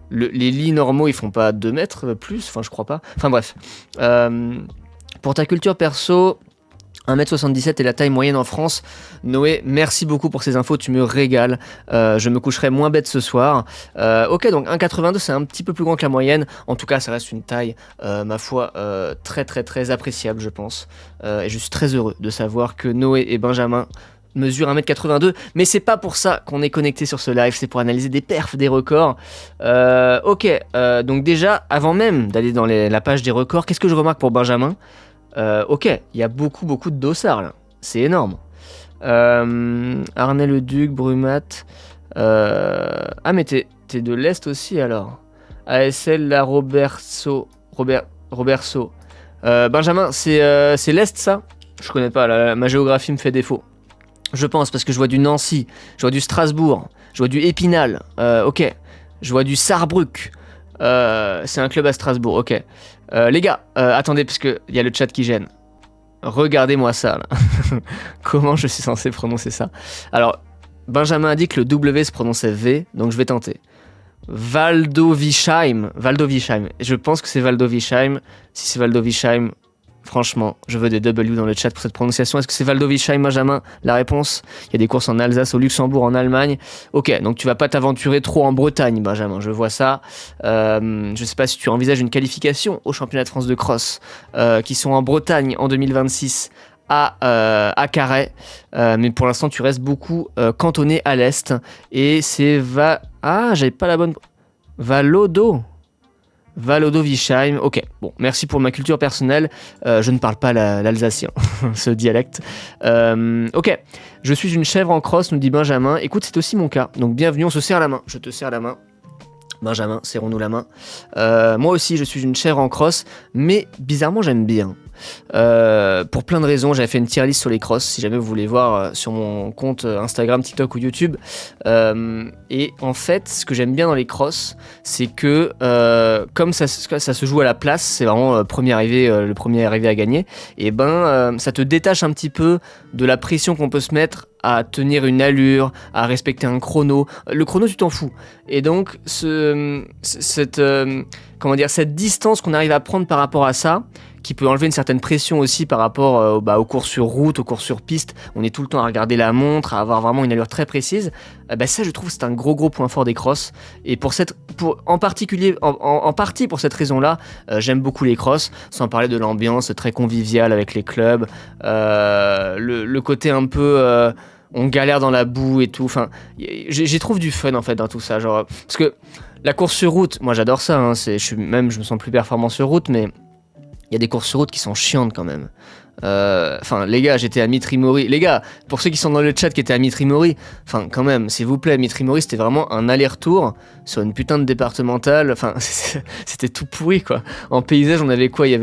Les lits normaux, ils font pas 2 mètres plus, enfin, je crois pas. Enfin, bref. Pour ta culture perso, 1m77 est la taille moyenne en France. Noé, merci beaucoup pour ces infos, tu me régales. Je me coucherai moins bête ce soir. Ok, donc 1m82, c'est un petit peu plus grand que la moyenne. En tout cas, ça reste une taille, ma foi, très très très appréciable, je pense. Et je suis très heureux de savoir que Noé et Benjamin mesurent 1m82. Mais c'est pas pour ça qu'on est connecté sur ce live, c'est pour analyser des perfs, des records. Ok, donc déjà, avant même d'aller dans la page des records, qu'est-ce que je remarque pour Benjamin ? Ok, il y a beaucoup de dossards là, c'est énorme. Arnay le Duc, Brumat. Ah, mais t'es de l'Est aussi alors. ASL, la Robertso. Benjamin, c'est l'Est ça ? Je connais pas, ma géographie me fait défaut. Je pense, parce que je vois du Nancy, je vois du Strasbourg, je vois du Épinal, ok. Je vois du Sarrebruck, c'est un club à Strasbourg, ok. Les gars, attendez, parce qu'il y a le chat qui gêne. Regardez-moi ça, là. Comment je suis censé prononcer ça? Alors, Benjamin a dit que le W se prononçait V, donc je vais tenter. Waldovicheim. Je pense que c'est Waldovicheim. Si c'est Waldovicheim, franchement, je veux des W dans le chat pour cette prononciation. Est-ce que c'est Waldovicheim, Benjamin? La réponse? Il y a des courses en Alsace, au Luxembourg, en Allemagne. Ok, donc tu vas pas t'aventurer trop en Bretagne, Benjamin, je vois ça. Je sais pas si tu envisages une qualification au championnat de France de cross, qui sont en Bretagne en 2026 à Carhaix, mais pour l'instant tu restes beaucoup cantonné à l'est, et c'est j'avais pas la bonne... Waldovicheim, ok, bon, merci pour ma culture personnelle, je ne parle pas l'alsacien, ce dialecte. Ok, je suis une chèvre en crosse, nous dit Benjamin, écoute, c'est aussi mon cas, donc bienvenue, on se serre la main, je te serre la main. Benjamin, serrons-nous la main. Moi aussi, je suis une chèvre en crosse, mais bizarrement, j'aime bien. Pour plein de raisons, j'avais fait une tier list sur les crosses, si jamais vous voulez voir sur mon compte Instagram, TikTok ou YouTube. Et en fait, ce que j'aime bien dans les crosses, c'est que comme ça se joue à la place, c'est vraiment le premier arrivé à gagner, et ça te détache un petit peu de la pression qu'on peut se mettre à tenir une allure, à respecter un chrono. Le chrono, tu t'en fous. Et donc, cette distance qu'on arrive à prendre par rapport à ça, qui peut enlever une certaine pression aussi par rapport aux courses sur route, aux courses sur piste. On est tout le temps à regarder la montre, à avoir vraiment une allure très précise. Ça, je trouve, c'est un gros point fort des crosses. Et en partie pour cette raison-là, j'aime beaucoup les crosses, sans parler de l'ambiance très conviviale avec les clubs, le côté un peu... on galère dans la boue et tout. Enfin, j'y trouve du fun en fait dans tout ça. Genre, parce que la course sur route, moi j'adore ça. Hein, je me sens plus performant sur route, mais il y a des courses sur route qui sont chiantes quand même. Les gars, j'étais à Mitrimori. Les gars, pour ceux qui sont dans le chat qui étaient à Mitrimori, quand même, s'il vous plaît, Mitrimori, c'était vraiment un aller-retour sur une putain de départementale. Enfin, c'était tout pourri quoi. En paysage, on avait quoi? Il y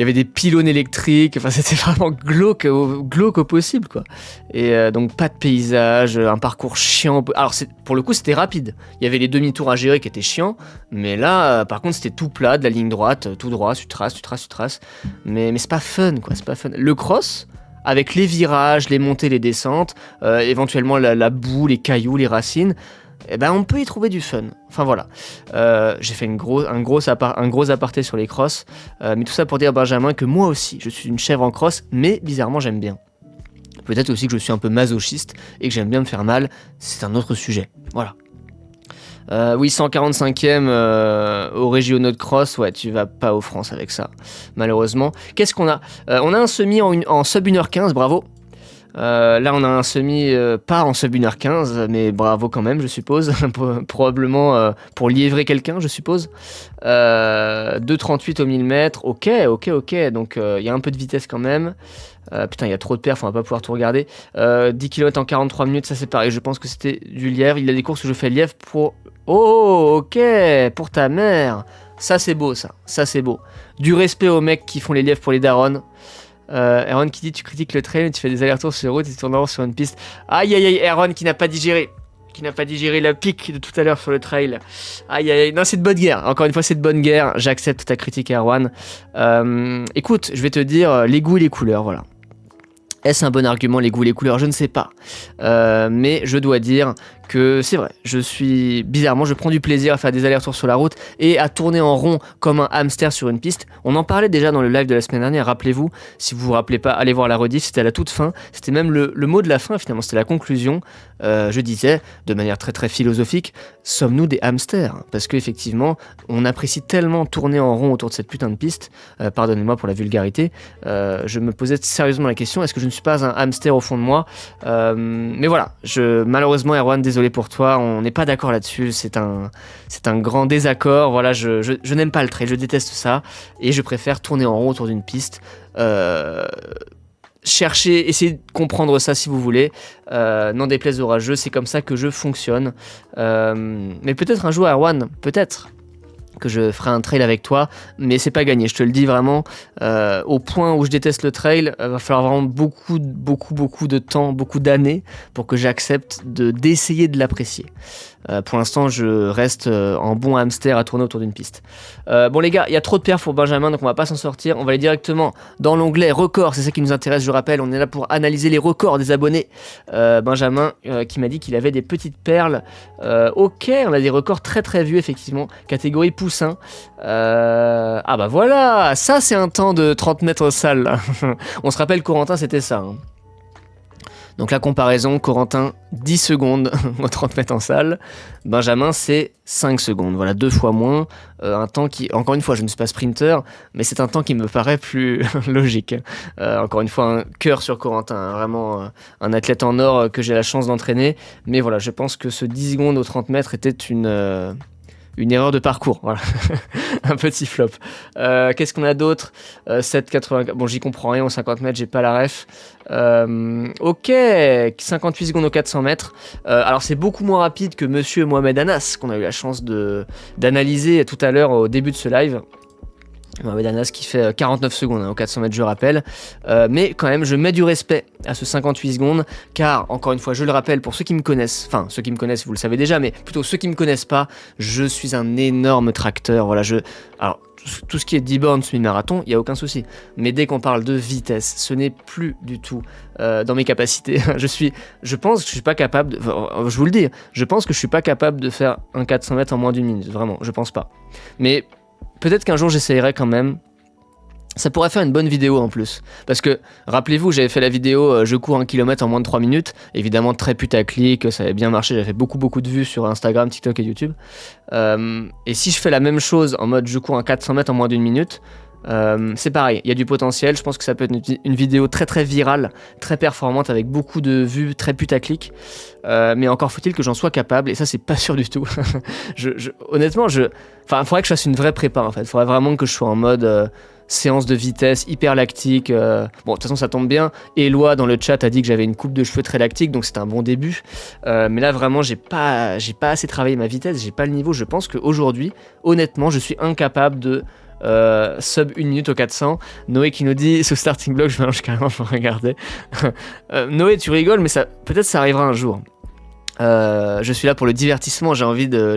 avait des pylônes électriques, c'était vraiment glauque au possible, quoi. Et donc pas de paysage, un parcours chiant. Alors pour le coup c'était rapide, il y avait les demi-tours à gérer qui étaient chiants, mais là par contre c'était tout plat, de la ligne droite, tout droit, tu traces. Mais c'est pas fun, quoi, c'est pas fun. Le cross, avec les virages, les montées, les descentes, éventuellement la boue, les cailloux, les racines, on peut y trouver du fun. Enfin voilà, j'ai fait un gros aparté sur les crosses, mais tout ça pour dire, Benjamin, que moi aussi je suis une chèvre en crosse, mais bizarrement j'aime bien. Peut-être aussi que je suis un peu masochiste et que j'aime bien me faire mal, c'est un autre sujet. Voilà. Oui, 145e au régionaux de cross, ouais, tu vas pas aux France avec ça, malheureusement. Qu'est-ce qu'on a? On a un semi en sub 1h15, bravo. Là on a un semi pas en sub 1h15, mais bravo quand même, je suppose. Probablement pour liévrer quelqu'un, je suppose. 2,38 au 1000 mètres, ok, donc il y a un peu de vitesse quand même. Putain, il y a trop de perfs, on va pas pouvoir tout regarder. 10 km en 43 minutes, ça c'est pareil, je pense que c'était du lièvre. Il y a des courses où je fais lièvre pour... Oh, ok, pour ta mère. Ça c'est beau, ça c'est beau. Du respect aux mecs qui font les lièvres pour les darons. Aaron qui dit tu critiques le trail, tu fais des allers-retours sur route et tu tournes en rond sur une piste. Aïe, Aaron qui n'a pas digéré la pique de tout à l'heure sur le trail. Aïe, non, c'est de bonne guerre. Encore une fois, c'est de bonne guerre. J'accepte ta critique, Erwan. Écoute, je vais te dire les goûts et les couleurs, voilà. Est-ce un bon argument, les goûts et les couleurs? Je ne sais pas. Mais je dois dire que c'est vrai, je prends du plaisir à faire des allers-retours sur la route et à tourner en rond comme un hamster sur une piste. On en parlait déjà dans le live de la semaine dernière, rappelez-vous, si vous vous rappelez pas, allez voir la rediff, c'était à la toute fin, c'était même le mot de la fin finalement, c'était la conclusion. Je disais, de manière très très philosophique, sommes-nous des hamsters? Parce qu'effectivement, on apprécie tellement tourner en rond autour de cette putain de piste, pardonnez-moi pour la vulgarité, je me posais sérieusement la question, est-ce que je ne suis pas un hamster au fond de moi? Mais voilà, malheureusement Erwan, désolé pour toi, on n'est pas d'accord là-dessus, c'est un grand désaccord, voilà, je n'aime pas le trail, je déteste ça, et je préfère tourner en rond autour d'une piste, essayez de comprendre ça si vous voulez, n'en déplaise au rageux, c'est comme ça que je fonctionne, mais peut-être un jour Erwan, peut-être que je ferai un trail avec toi, mais c'est pas gagné, je te le dis vraiment, au point où je déteste le trail, va falloir vraiment beaucoup de temps, beaucoup d'années pour que j'accepte d'essayer de l'apprécier. Pour l'instant, je reste en bon hamster à tourner autour d'une piste. Bon les gars, il y a trop de perfs pour Benjamin, donc on va pas s'en sortir. On va aller directement dans l'onglet records, c'est ça qui nous intéresse, je rappelle. On est là pour analyser les records des abonnés. Benjamin qui m'a dit qu'il avait des petites perles. Ok, on a des records très vieux effectivement. Catégorie poussin. Ah bah voilà, ça c'est un temps de 30 mètres au salle là. On se rappelle Corentin c'était ça. Hein. Donc la comparaison, Corentin 10 secondes au 30 mètres en salle, Benjamin c'est 5 secondes, voilà 2 fois moins, un temps qui, encore une fois je ne suis pas sprinter, mais c'est un temps qui me paraît plus logique. Encore une fois un cœur sur Corentin, hein, vraiment un athlète en or que j'ai la chance d'entraîner, mais voilà je pense que ce 10 secondes au 30 mètres était une erreur de parcours, voilà. Un petit flop. Qu'est-ce qu'on a d'autre 7,80. Bon, j'y comprends rien au 50 mètres, j'ai pas la ref. Ok, 58 secondes au 400 mètres. Alors, c'est beaucoup moins rapide que Monsieur Mohamed Anas, qu'on a eu la chance d'analyser tout à l'heure au début de ce live. Mohamed Anas qui fait 49 secondes hein, au 400 mètres, je rappelle. Mais quand même, je mets du respect à ce 58 secondes, car, encore une fois, je le rappelle, pour ceux qui me connaissent, enfin, ceux qui me connaissent, vous le savez déjà, mais plutôt ceux qui me connaissent pas, je suis un énorme tracteur. Voilà, alors, tout ce qui est 10 bornes, semi-marathon, il n'y a aucun souci. Mais dès qu'on parle de vitesse, ce n'est plus du tout dans mes capacités. Je pense que je suis pas capable, je vous le dis, je pense que je suis pas capable de faire un 400 mètres en moins d'une minute, vraiment, je pense pas. Mais peut-être qu'un jour j'essayerai quand même. Ça pourrait faire une bonne vidéo en plus. Parce que, rappelez-vous, j'avais fait la vidéo je cours 1 km en moins de 3 minutes. Évidemment, très putaclic, ça avait bien marché. J'avais fait beaucoup de vues sur Instagram, TikTok et YouTube. Et si je fais la même chose en mode je cours un 400 mètres en moins d'une minute, c'est pareil, il y a du potentiel. Je pense que ça peut être une vidéo très virale, très performante, avec beaucoup de vues, très putaclic. Mais encore faut-il que j'en sois capable, et ça c'est pas sûr du tout. Honnêtement, il faudrait que je fasse une vraie prépa en fait. Il faudrait vraiment que je sois en mode séance de vitesse, hyper lactique. Bon, de toute façon ça tombe bien. Éloi dans le chat a dit que j'avais une coupe de cheveux très lactique, donc c'était un bon début. Mais là vraiment j'ai pas assez travaillé ma vitesse, j'ai pas le niveau. Je pense qu'aujourd'hui, honnêtement, je suis incapable de sub 1 minute au 400. Noé qui nous dit ce starting block, je mélange carrément pour regarder. Noé, tu rigoles, mais peut-être ça arrivera un jour. Je suis là pour le divertissement, je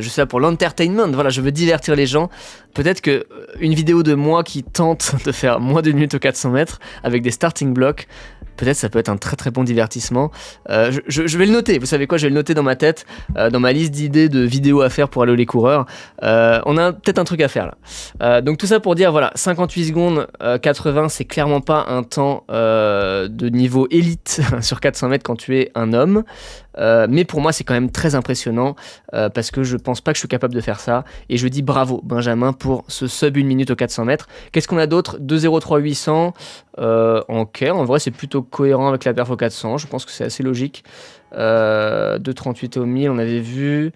suis là pour l'entertainment, voilà, je veux divertir les gens. Peut-être que une vidéo de moi qui tente de faire moins d'une minute au 400 mètres avec des starting blocks, peut-être ça peut être un très bon divertissement. Je vais le noter, vous savez quoi, je vais le noter dans ma tête, dans ma liste d'idées de vidéos à faire pour aller les coureurs. On a peut-être un truc à faire là. Donc tout ça pour dire, voilà, 58 secondes 80, c'est clairement pas un temps de niveau élite sur 400 mètres quand tu es un homme. Mais pour moi c'est quand même très impressionnant parce que je pense pas que je suis capable de faire ça, et je dis bravo Benjamin pour ce sub 1 minute au 400 mètres. Qu'est-ce qu'on a d'autre? 2,03 800. Ok, en vrai c'est plutôt cohérent avec la perf au 400, je pense que c'est assez logique. 2,38 au 1000 on avait vu.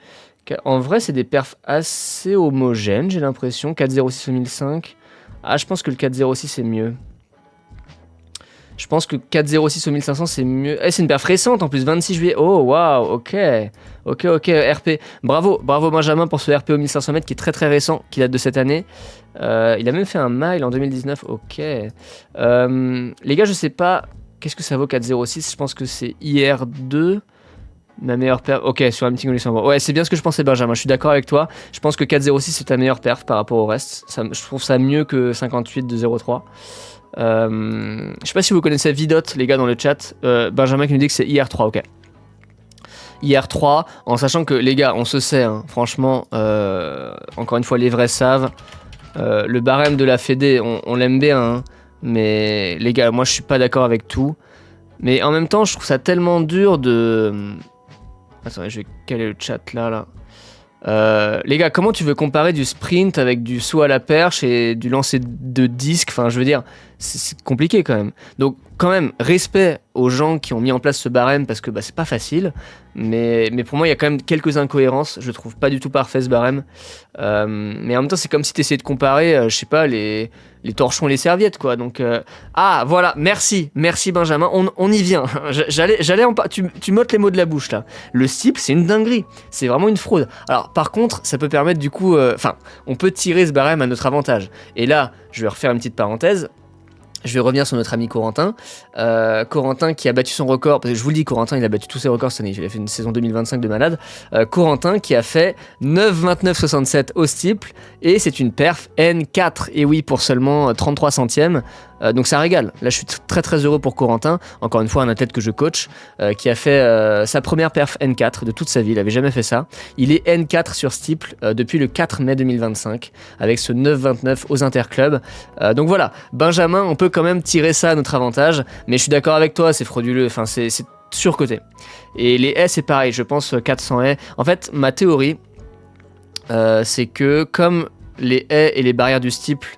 En vrai c'est des perfs assez homogènes, j'ai l'impression. 4,06 au 1005. Ah, je pense que le 4,06 c'est mieux. Je pense que 4,06 au 1500 c'est mieux. C'est une perf récente en plus, 26 juillet. Oh waouh, ok, RP. Bravo Benjamin pour ce RP au 1500 mètres qui est très récent, qui date de cette année. Il a même fait un mile en 2019, ok. Les gars, je sais pas, qu'est-ce que ça vaut 4,06? Je pense que c'est IR2. Ma meilleure perf. Ok, sur un meeting au Luxembourg. Ouais, c'est bien ce que je pensais, Benjamin. Je suis d'accord avec toi. Je pense que 4,06 c'est ta meilleure perf par rapport au reste. Je trouve ça mieux que 58 de 0,3. Je sais pas si vous connaissez Vidot, les gars, dans le chat. Benjamin qui nous dit que c'est IR3, ok. IR3, en sachant que, les gars, on se sait, hein, franchement, encore une fois, les vrais savent. Le barème de la Fédé, on l'aime bien, hein, mais les gars, moi je suis pas d'accord avec tout. Mais en même temps, je trouve ça tellement dur de. Attendez, je vais caler le chat là. Les gars, comment tu veux comparer du sprint avec du saut à la perche et du lancer de disque? Enfin, je veux dire, c'est compliqué quand même. Donc quand même, respect aux gens qui ont mis en place ce barème parce que c'est pas facile, mais pour moi il y a quand même quelques incohérences, je trouve pas du tout parfait ce barème. Mais en même temps c'est comme si tu essayais de comparer, je sais pas, les torchons et les serviettes quoi. Donc ah voilà, merci Benjamin, on y vient. J'allais tu m'ôtes les mots de la bouche là. Le steeple c'est une dinguerie, c'est vraiment une fraude. Alors par contre ça peut permettre du coup, on peut tirer ce barème à notre avantage. Et là je vais refaire une petite parenthèse. Je vais revenir sur notre ami Corentin. Corentin qui a battu son record, parce que je vous le dis, Corentin il a battu tous ses records cette année, il a fait une saison 2025 de malade. Corentin qui a fait 9,29,67 au steeple, et c'est une perf N4, et oui, pour seulement 33 centièmes. Donc ça régale. Là je suis très très heureux pour Corentin, encore une fois un athlète que je coach, qui a fait sa première perf N4 de toute sa vie, il avait jamais fait ça. Il est N4 sur steeple depuis le 4 mai 2025, avec ce 9,29 aux interclubs. Donc voilà, Benjamin, on peut quand même tirer ça à notre avantage, mais je suis d'accord avec toi, c'est frauduleux, enfin c'est surcoté. Et les haies c'est pareil, je pense 400 haies. En fait ma théorie, c'est que comme les haies et les barrières du steeple,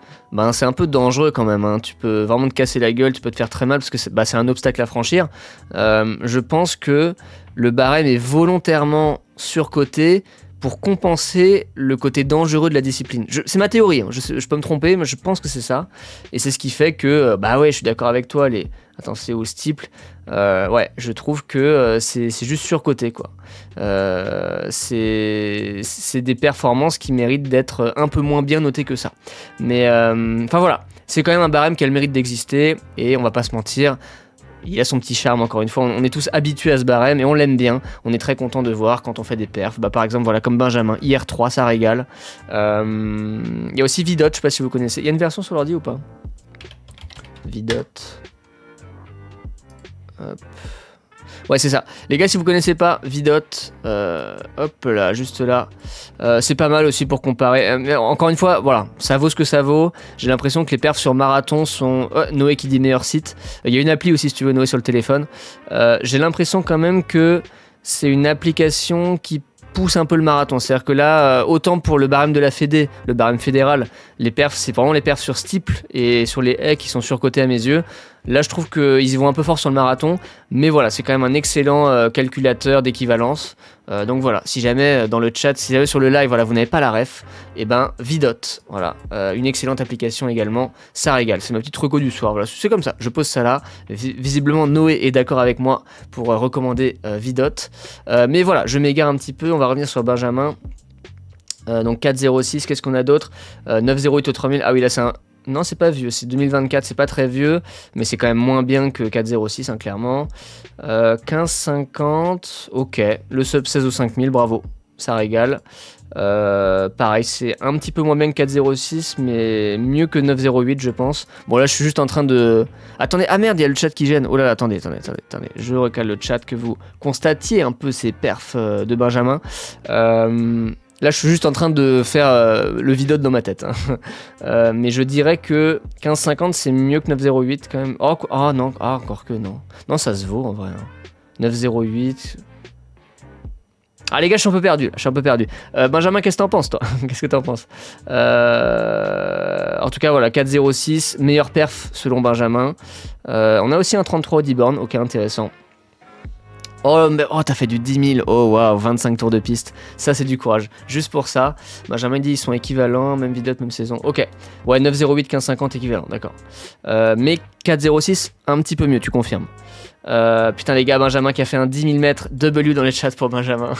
c'est un peu dangereux quand même, hein. Tu peux vraiment te casser la gueule, tu peux te faire très mal parce que c'est un obstacle à franchir. Je pense que le barème est volontairement surcoté pour compenser le côté dangereux de la discipline. C'est ma théorie, hein. Je peux me tromper, mais je pense que c'est ça. Et c'est ce qui fait que, ouais, je suis d'accord avec toi, attends, c'est au steeple. Ouais, je trouve que c'est juste surcoté, quoi. C'est des performances qui méritent d'être un peu moins bien notées que ça. Mais, enfin voilà, c'est quand même un barème qui a le mérite d'exister, et on va pas se mentir, il a son petit charme, encore une fois, on est tous habitués à ce barème et on l'aime bien, on est très content de voir quand on fait des perfs, par exemple voilà comme Benjamin, IR3 ça régale. Il y a aussi Vidot, je sais pas si vous connaissez, il y a une version sur l'ordi ou pas? Vidot, hop. Ouais c'est ça, les gars si vous connaissez pas Vidot, hop là, juste là, c'est pas mal aussi pour comparer, mais encore une fois, voilà, ça vaut ce que ça vaut, j'ai l'impression que les perfs sur marathon sont, Noé qui dit meilleur site, il y a une appli aussi si tu veux Noé sur le téléphone, j'ai l'impression quand même que c'est une application qui pousse un peu le marathon, c'est-à-dire que là, autant pour le barème de la Fédé, le barème fédéral, les perfs, c'est vraiment les perfs sur steeple et sur les haies qui sont surcotés à mes yeux. Là, je trouve qu'ils y vont un peu fort sur le marathon, mais voilà, c'est quand même un excellent calculateur d'équivalence. Donc voilà, si jamais dans le chat, si jamais sur le live, voilà, vous n'avez pas la ref, et Vidot, voilà, une excellente application également, ça régale. C'est ma petite reco du soir, voilà, c'est comme ça, je pose ça là. Visiblement, Noé est d'accord avec moi pour recommander Vidot. Mais voilà, je m'égare un petit peu, on va revenir sur Benjamin. Donc 4,06, qu'est-ce qu'on a d'autre? 9,08 au 3000, ah oui, là c'est un... Non, c'est pas vieux, c'est 2024, c'est pas très vieux, mais c'est quand même moins bien que 4,06, hein, clairement. 15,50, ok. Le sub 16 au 5000, bravo, ça régale. Pareil, c'est un petit peu moins bien que 4,06, mais mieux que 9,08, je pense. Bon, là, je suis juste en train de... Attendez, ah merde, il y a le chat qui gêne. Oh là là, attendez. Je recale le chat, que vous constatiez un peu ces perfs de Benjamin. Là, je suis juste en train de faire le Vidot dans ma tête. Hein. Mais je dirais que 15,50, c'est mieux que 9,08 quand même. Oh non, encore que non. Non, ça se vaut en vrai. Hein. 9,08. Ah les gars, je suis un peu perdu. Benjamin, qu'est-ce que t'en penses, toi? Qu'est-ce que t'en penses? En tout cas, voilà, 4,06, meilleur perf selon Benjamin. On a aussi un 33 au D-Born, ok, intéressant. Oh, t'as fait du 10 000, oh waouh, 25 tours de piste, ça c'est du courage. Juste pour ça, Benjamin dit ils sont équivalents, même Vidot, même saison. Ok, ouais, 9,08, 15,50 équivalent, d'accord. Mais 4,06, un petit peu mieux, tu confirmes. Putain les gars, Benjamin qui a fait un 10 000 mètres, W dans les chats pour Benjamin.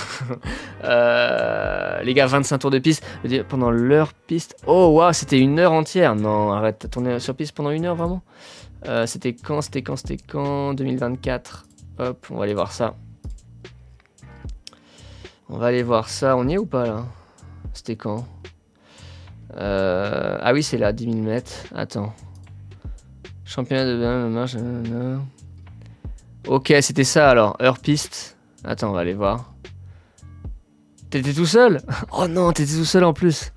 Les gars, 25 tours de piste, pendant leur piste. Oh waouh, c'était une heure entière. Non, arrête, t'as tourné sur piste pendant une heure vraiment? C'était quand 2024. Hop, on va aller voir ça. On y est ou pas là? C'était quand? Ah oui, c'est là, 10 000 mètres. Attends. Championnat de... Ok, c'était ça alors. Heure piste. Attends, on va aller voir. T'étais tout seul? Oh non, t'étais tout seul en plus.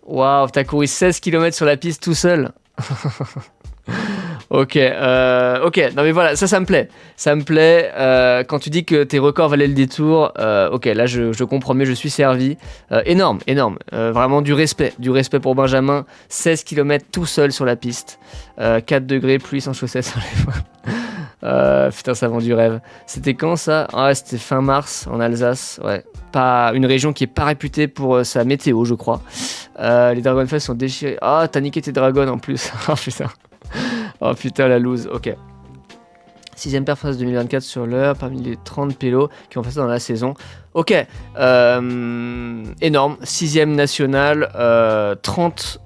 Waouh, t'as couru 16 km sur la piste tout seul. Ok, non mais voilà, ça me plaît. Ça me plaît. Quand tu dis que tes records valaient le détour, ok, là je comprends mieux, je suis servi. Énorme. Vraiment du respect pour Benjamin. 16 km tout seul sur la piste. 4 degrés, pluie sans chaussettes sur les voies. Putain, ça vend du rêve. C'était quand ça? Ah, c'était fin mars en Alsace. Ouais, pas une région qui est pas réputée pour sa météo, je crois. Les Dragonfest sont déchirés. Ah, t'as niqué tes dragons en plus. Oh putain. Oh putain, la loose, ok. 6ème performance 2024 sur l'heure, parmi les 30 pélos qui ont fait ça dans la saison. Ok, énorme. 6ème national, 30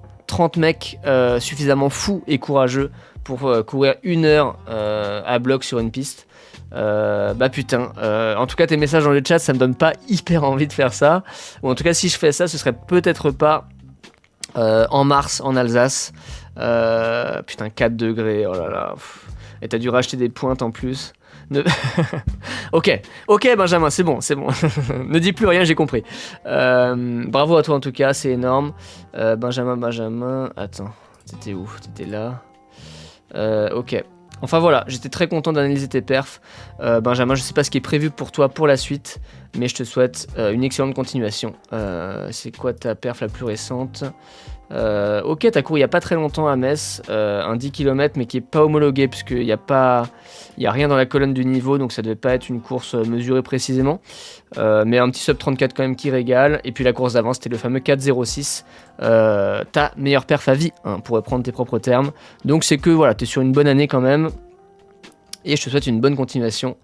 mecs suffisamment fous et courageux pour courir 1 heure à bloc sur une piste. Bah putain, en tout cas tes messages dans le chat, ça me donne pas hyper envie de faire ça. Ou en tout cas si je fais ça, ce serait peut-être pas en mars en Alsace. Putain, 4 degrés, oh là là. Et t'as dû racheter des pointes en plus. Ok, Benjamin, c'est bon. Ne dis plus rien, j'ai compris. Bravo à toi en tout cas, c'est énorme. Benjamin. Attends, t'étais où? T'étais là. Ok. Enfin voilà, j'étais très content d'analyser tes perfs. Benjamin, je sais pas ce qui est prévu pour toi pour la suite, mais je te souhaite une excellente continuation. C'est quoi ta perf la plus récente? Ok, t'as couru il y a pas très longtemps à Metz, un 10 km mais qui est pas homologué puisqu'il y a rien dans la colonne du niveau, donc ça devait pas être une course mesurée précisément, mais un petit sub 34 quand même qui régale. Et puis la course d'avant c'était le fameux 4,06, ta meilleure perf à vie, hein, pour reprendre tes propres termes. Donc c'est que voilà, t'es sur une bonne année quand même. Et je te souhaite une bonne continuation.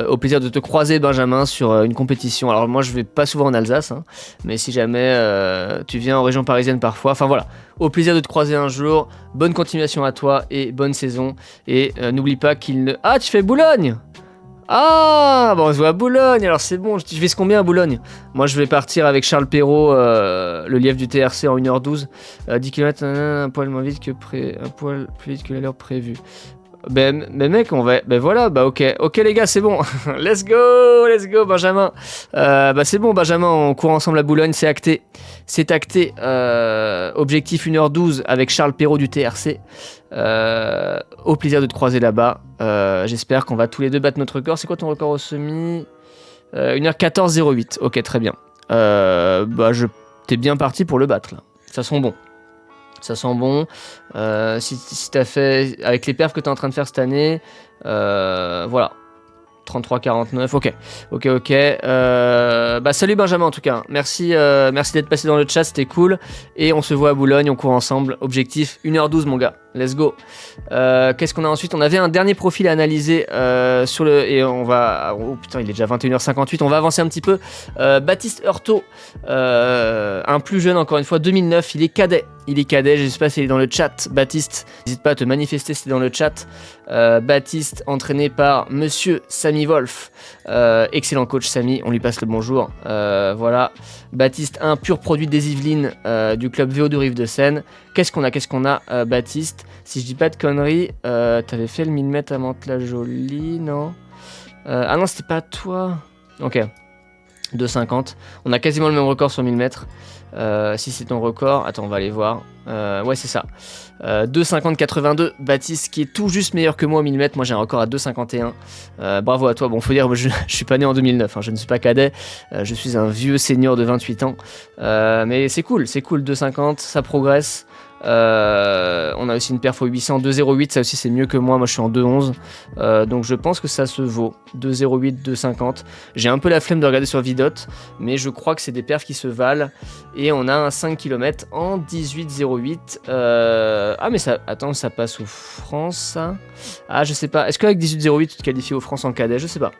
Au plaisir de te croiser, Benjamin, sur une compétition. Alors moi, je vais pas souvent en Alsace, hein, mais si jamais tu viens en région parisienne parfois, enfin voilà, au plaisir de te croiser un jour. Bonne continuation à toi et bonne saison. Et n'oublie pas qu'il ne... Ah, tu fais Boulogne! Ah, bon, on se voit à Boulogne, alors c'est bon. Je vise combien à Boulogne? Moi, je vais partir avec Charles Perrault, le lièvre du TRC en 1h12. 10 km, un poil moins vite que un poil plus vite que l'heure prévue. Ben, mais mec, on va... Ben voilà, bah ok les gars, c'est bon. Let's go Benjamin. Bah c'est bon Benjamin, on court ensemble à Boulogne, c'est acté. Objectif 1h12 avec Charles Perrault du TRC. Au plaisir de te croiser là-bas. J'espère qu'on va tous les deux battre notre record. C'est quoi ton record au semi? 1h14,08. Ok, très bien. T'es bien parti pour le battre là. Ça sent bon. Si t'as fait avec les perfs que t'es en train de faire cette année, voilà, 33-49, ok. Bah salut Benjamin en tout cas, merci d'être passé dans le chat, c'était cool. Et on se voit à Boulogne, on court ensemble. Objectif 1h12 mon gars, let's go. Qu'est-ce qu'on a ensuite? On avait un dernier profil à analyser sur le... Et on va... Oh putain, il est déjà 21h58, on va avancer un petit peu. Baptiste Heurtaud, un plus jeune encore une fois, 2009, il est cadet, je sais pas s'il est dans le chat. Baptiste, n'hésite pas à te manifester si t'es dans le chat. Baptiste, entraîné par Monsieur Samy Wolf, excellent coach Samy, on lui passe le bonjour. Voilà, Baptiste, un pur produit des Yvelines, du club VO de Rive-de-Seine. Qu'est-ce qu'on a, Baptiste? Si je dis pas de conneries, t'avais fait le 1000 mètres à Mantes-la-Jolie, non? Ah non, c'était pas toi. Ok, 2,50. On a quasiment le même record sur 1000 mètres. Si c'est ton record, attends, on va aller voir. Ouais, c'est ça. 2,50-82. Baptiste, qui est tout juste meilleur que moi au 1000 mètres. Moi, j'ai un record à 2,51. Bravo à toi. Bon, faut dire, je suis pas né en 2009. Hein, je ne suis pas cadet. Je suis un vieux senior de 28 ans. Mais c'est cool. 2,50. Ça progresse. On a aussi une perf au 800, 2,08, ça aussi c'est mieux que moi je suis en 2,11, donc je pense que ça se vaut, 2,08, 2,50. J'ai un peu la flemme de regarder sur Vidot, mais je crois que c'est des perfs qui se valent. Et on a un 5 km en 18,08. Ah mais ça, attends, ça passe aux France ça? Ah je sais pas, est-ce qu'avec 18,08 tu te qualifies aux France en cadet? Je sais pas.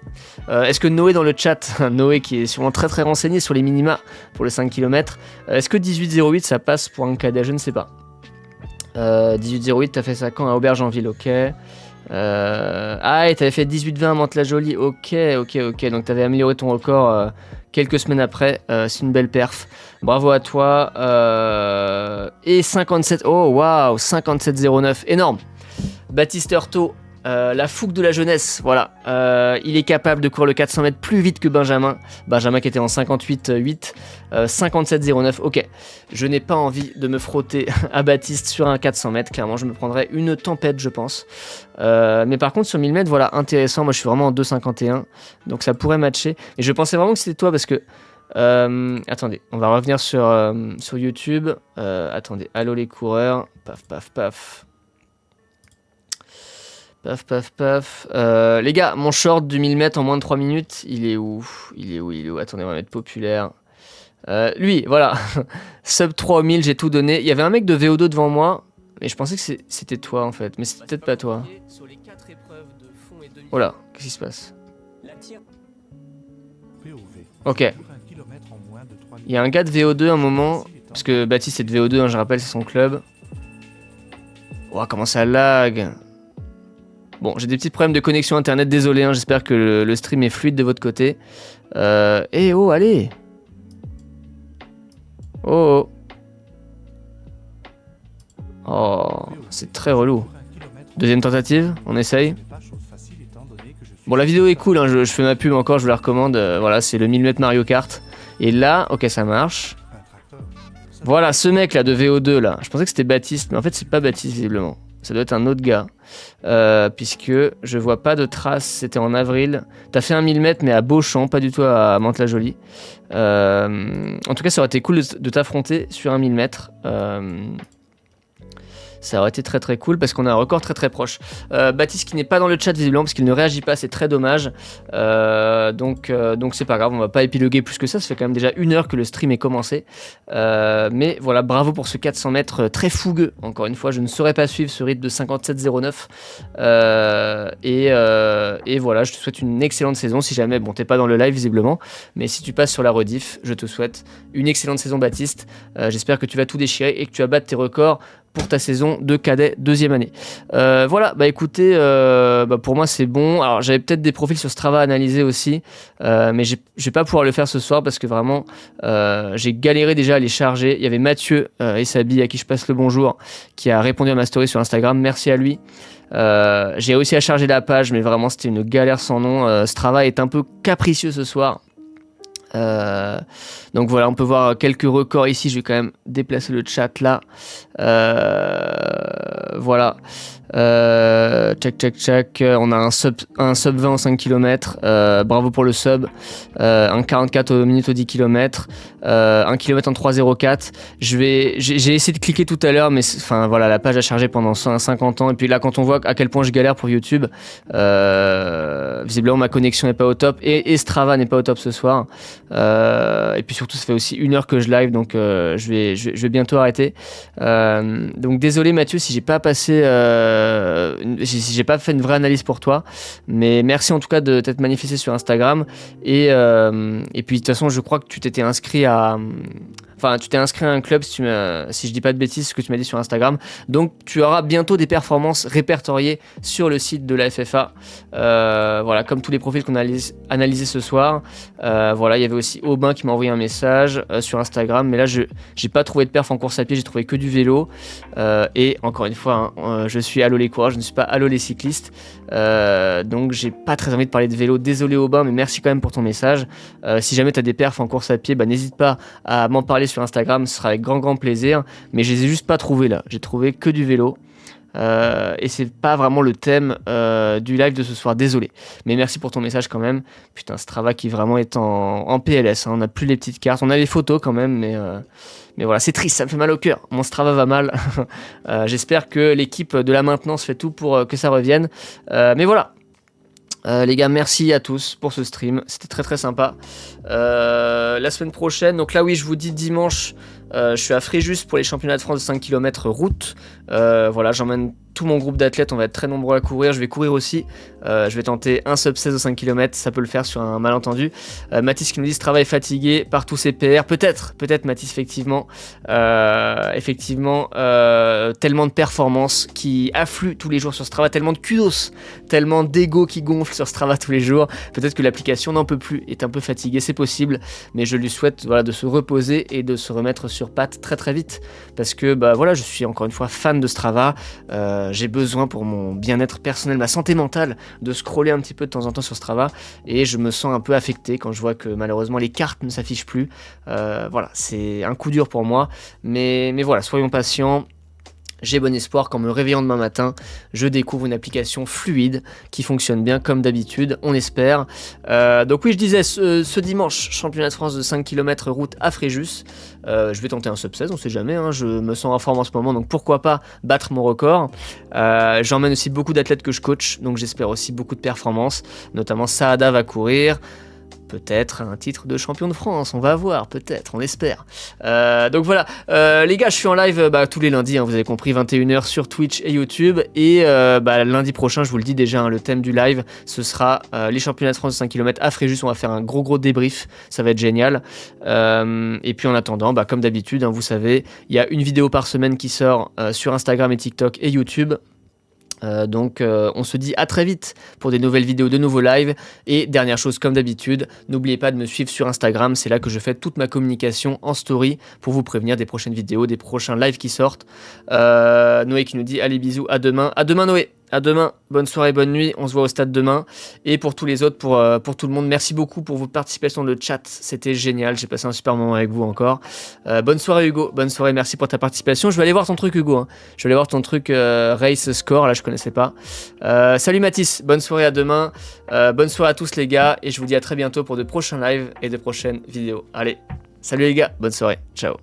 Est-ce que Noé dans le chat, Noé qui est sûrement très très renseigné sur les minima pour les 5 km, est-ce que 18,08 ça passe pour un cadet? Je ne sais pas. 18,08, t'as fait ça quand? À Aubergenville, ok. Ah, et t'avais fait 18,20 à Mantes-la-Jolie, ok. Donc t'avais amélioré ton record quelques semaines après. C'est une belle perf. Bravo à toi. Et 57, oh waouh, 57,09, énorme. Baptiste Heurtaud, La fougue de la jeunesse, voilà. Il est capable de courir le 400 mètres plus vite que Benjamin. Benjamin qui était en 58,8, 57,09. Ok, je n'ai pas envie de me frotter à Baptiste sur un 400 mètres. Clairement, je me prendrais une tempête, je pense. Mais par contre, sur 1000 mètres, voilà, intéressant. Moi, je suis vraiment en 2,51. Donc, ça pourrait matcher. Et je pensais vraiment que c'était toi parce que... attendez, on va revenir sur YouTube. Attendez, allô les coureurs. Paf, paf, paf. Paf, paf, paf. Les gars, mon short du 1000 mètres en moins de 3 minutes, il est où? Attendez, on va mettre populaire. Lui, voilà. Sub 3000, j'ai tout donné. Il y avait un mec de VO2 devant moi, mais je pensais que c'était toi en fait. Mais c'est peut-être pas toi. Oh là, qu'est-ce qui se passe? Ok. Il y a un gars de VO2 un moment, parce que Baptiste est de VO2, hein, je rappelle, c'est son club. Oh, comment ça lag! Bon, j'ai des petits problèmes de connexion internet, désolé, hein, j'espère que le stream est fluide de votre côté. Oh, allez! Oh! Oh, c'est très relou. Deuxième tentative, on essaye. Bon, la vidéo est cool, hein, je fais ma pub encore, je vous la recommande. Voilà, c'est le 1000 mètres Mario Kart. Et là, ok, ça marche. Voilà, ce mec là de VO2 là, je pensais que c'était Baptiste, mais en fait c'est pas Baptiste visiblement. Ça doit être un autre gars. Puisque je vois pas de traces, c'était en avril. T'as fait un 1000 mètres mais à Beauchamp, pas du tout à Mantes-la-Jolie. En tout cas, ça aurait été cool de t'affronter sur un 1000 mètres. Ça aurait été très très cool parce qu'on a un record très très proche. Baptiste qui n'est pas dans le chat visiblement parce qu'il ne réagit pas, c'est très dommage. Donc c'est pas grave, on va pas épiloguer plus que ça. Ça fait quand même déjà 1 heure que le stream est commencé. Mais voilà, bravo pour ce 400 mètres très fougueux. Encore une fois, je ne saurais pas suivre ce rythme de 57,09. Et voilà, je te souhaite une excellente saison. Si jamais, bon, t'es pas dans le live visiblement, mais si tu passes sur la rediff, je te souhaite une excellente saison, Baptiste. J'espère que tu vas tout déchirer et que tu vas battre tes records pour ta saison de cadet 2e année. Voilà, bah écoutez, pour moi c'est bon. Alors j'avais peut-être des profils sur Strava à analyser aussi, mais je vais pas pouvoir le faire ce soir parce que vraiment j'ai galéré déjà à les charger. Il y avait Mathieu et Sabi à qui je passe le bonjour qui a répondu à ma story sur Instagram, merci à lui. J'ai réussi à charger la page mais vraiment c'était une galère sans nom. Strava est un peu capricieux ce soir. Donc voilà, on peut voir quelques records ici. Je vais quand même déplacer le chat là. Voilà. Check. On a un sub 20 en 5 km. Bravo pour le sub. Un 44 minutes au 10 km. 1 km en 3,04. J'ai essayé de cliquer tout à l'heure, mais enfin voilà, la page a chargé pendant 50 ans. Et puis là, quand on voit à quel point je galère pour YouTube, visiblement ma connexion n'est pas au top et Strava n'est pas au top ce soir. Et puis surtout, ça fait aussi 1 heure que je live, donc je vais bientôt arrêter. Donc désolé Mathieu si j'ai pas passé, si j'ai pas fait une vraie analyse pour toi, mais merci en tout cas de t'être manifesté sur Instagram et puis de toute façon je crois que tu t'étais inscrit à... Enfin, tu t'es inscrit à un club, si je dis pas de bêtises, ce que tu m'as dit sur Instagram. Donc, tu auras bientôt des performances répertoriées sur le site de la FFA. Voilà, comme tous les profils qu'on a analysés ce soir. Voilà, il y avait aussi Aubin qui m'a envoyé un message sur Instagram. Mais là, j'ai pas trouvé de perf en course à pied, j'ai trouvé que du vélo. Et encore une fois, hein, je suis Allo les coureurs, je ne suis pas Allo les cyclistes. Donc, j'ai pas très envie de parler de vélo. Désolé Aubin, mais merci quand même pour ton message. Si jamais tu as des perfs en course à pied, bah, n'hésite pas à m'en parler sur Instagram, ce sera avec grand plaisir, mais je les ai juste pas trouvés là, j'ai trouvé que du vélo et c'est pas vraiment le thème du live de ce soir, désolé, mais merci pour ton message quand même. Putain, Strava qui vraiment est en PLS, hein. On n'a plus les petites cartes, on a les photos quand même, mais voilà, c'est triste, ça me fait mal au cœur, mon Strava va mal. J'espère que l'équipe de la maintenance fait tout pour que ça revienne, mais voilà. Les gars, merci à tous pour ce stream, c'était très sympa. La semaine prochaine, donc là oui, je vous dis dimanche, je suis à Fréjus pour les championnats de France de 5 km route. Voilà, j'emmène tout mon groupe d'athlètes, on va être très nombreux à courir, je vais courir aussi, je vais tenter un sub 16 au 5 km, ça peut le faire sur un malentendu. Mathis qui nous dit ce travail fatigué par tous ces PR, peut-être Mathis, effectivement, tellement de performances qui affluent tous les jours sur Strava, tellement de kudos, tellement d'ego qui gonfle sur Strava tous les jours, peut-être que l'application n'en peut plus, est un peu fatiguée, c'est possible, mais je lui souhaite voilà, de se reposer et de se remettre sur sur pattes très très vite, parce que bah voilà, je suis encore une fois fan de Strava, j'ai besoin pour mon bien-être personnel, ma santé mentale, de scroller un petit peu de temps en temps sur Strava, et je me sens un peu affecté quand je vois que malheureusement les cartes ne s'affichent plus. Voilà, c'est un coup dur pour moi, mais voilà, soyons patients. J'ai bon espoir qu'en me réveillant demain matin, je découvre une application fluide qui fonctionne bien comme d'habitude, on espère. Donc oui, je disais, ce dimanche, championnat de France de 5 km route à Fréjus. Je vais tenter un sub 16, on sait jamais, hein, je me sens en forme en ce moment, donc pourquoi pas battre mon record. J'emmène aussi beaucoup d'athlètes que je coach, donc j'espère aussi beaucoup de performances, notamment Saada va courir. Peut-être un titre de champion de France, on va voir, peut-être, on espère. Donc voilà, les gars, je suis en live tous les lundis, hein, vous avez compris, 21h sur Twitch et YouTube. Et lundi prochain, je vous le dis déjà, hein, le thème du live, ce sera les championnats de France de 5 km à Fréjus. On va faire un gros débrief, ça va être génial. Et puis en attendant, comme d'habitude, hein, vous savez, il y a une vidéo par semaine qui sort sur Instagram et TikTok et YouTube. Donc on se dit à très vite pour des nouvelles vidéos, de nouveaux lives. Et dernière chose, comme d'habitude, n'oubliez pas de me suivre sur Instagram, c'est là que je fais toute ma communication en story pour vous prévenir des prochaines vidéos, des prochains lives qui sortent. Noé qui nous dit allez bisous, à demain Noé, à demain, bonne soirée, bonne nuit, on se voit au stade demain. Et pour tous les autres, pour tout le monde, merci beaucoup pour votre participation dans le chat, c'était génial, j'ai passé un super moment avec vous encore. Bonne soirée Hugo, bonne soirée, merci pour ta participation. Je vais aller voir ton truc Hugo, hein. Je vais aller voir ton truc Race Score, là je connaissais pas. Salut Mathis, bonne soirée, à demain. Bonne soirée à tous les gars, et je vous dis à très bientôt pour de prochains lives et de prochaines vidéos. Allez, salut les gars, bonne soirée, ciao.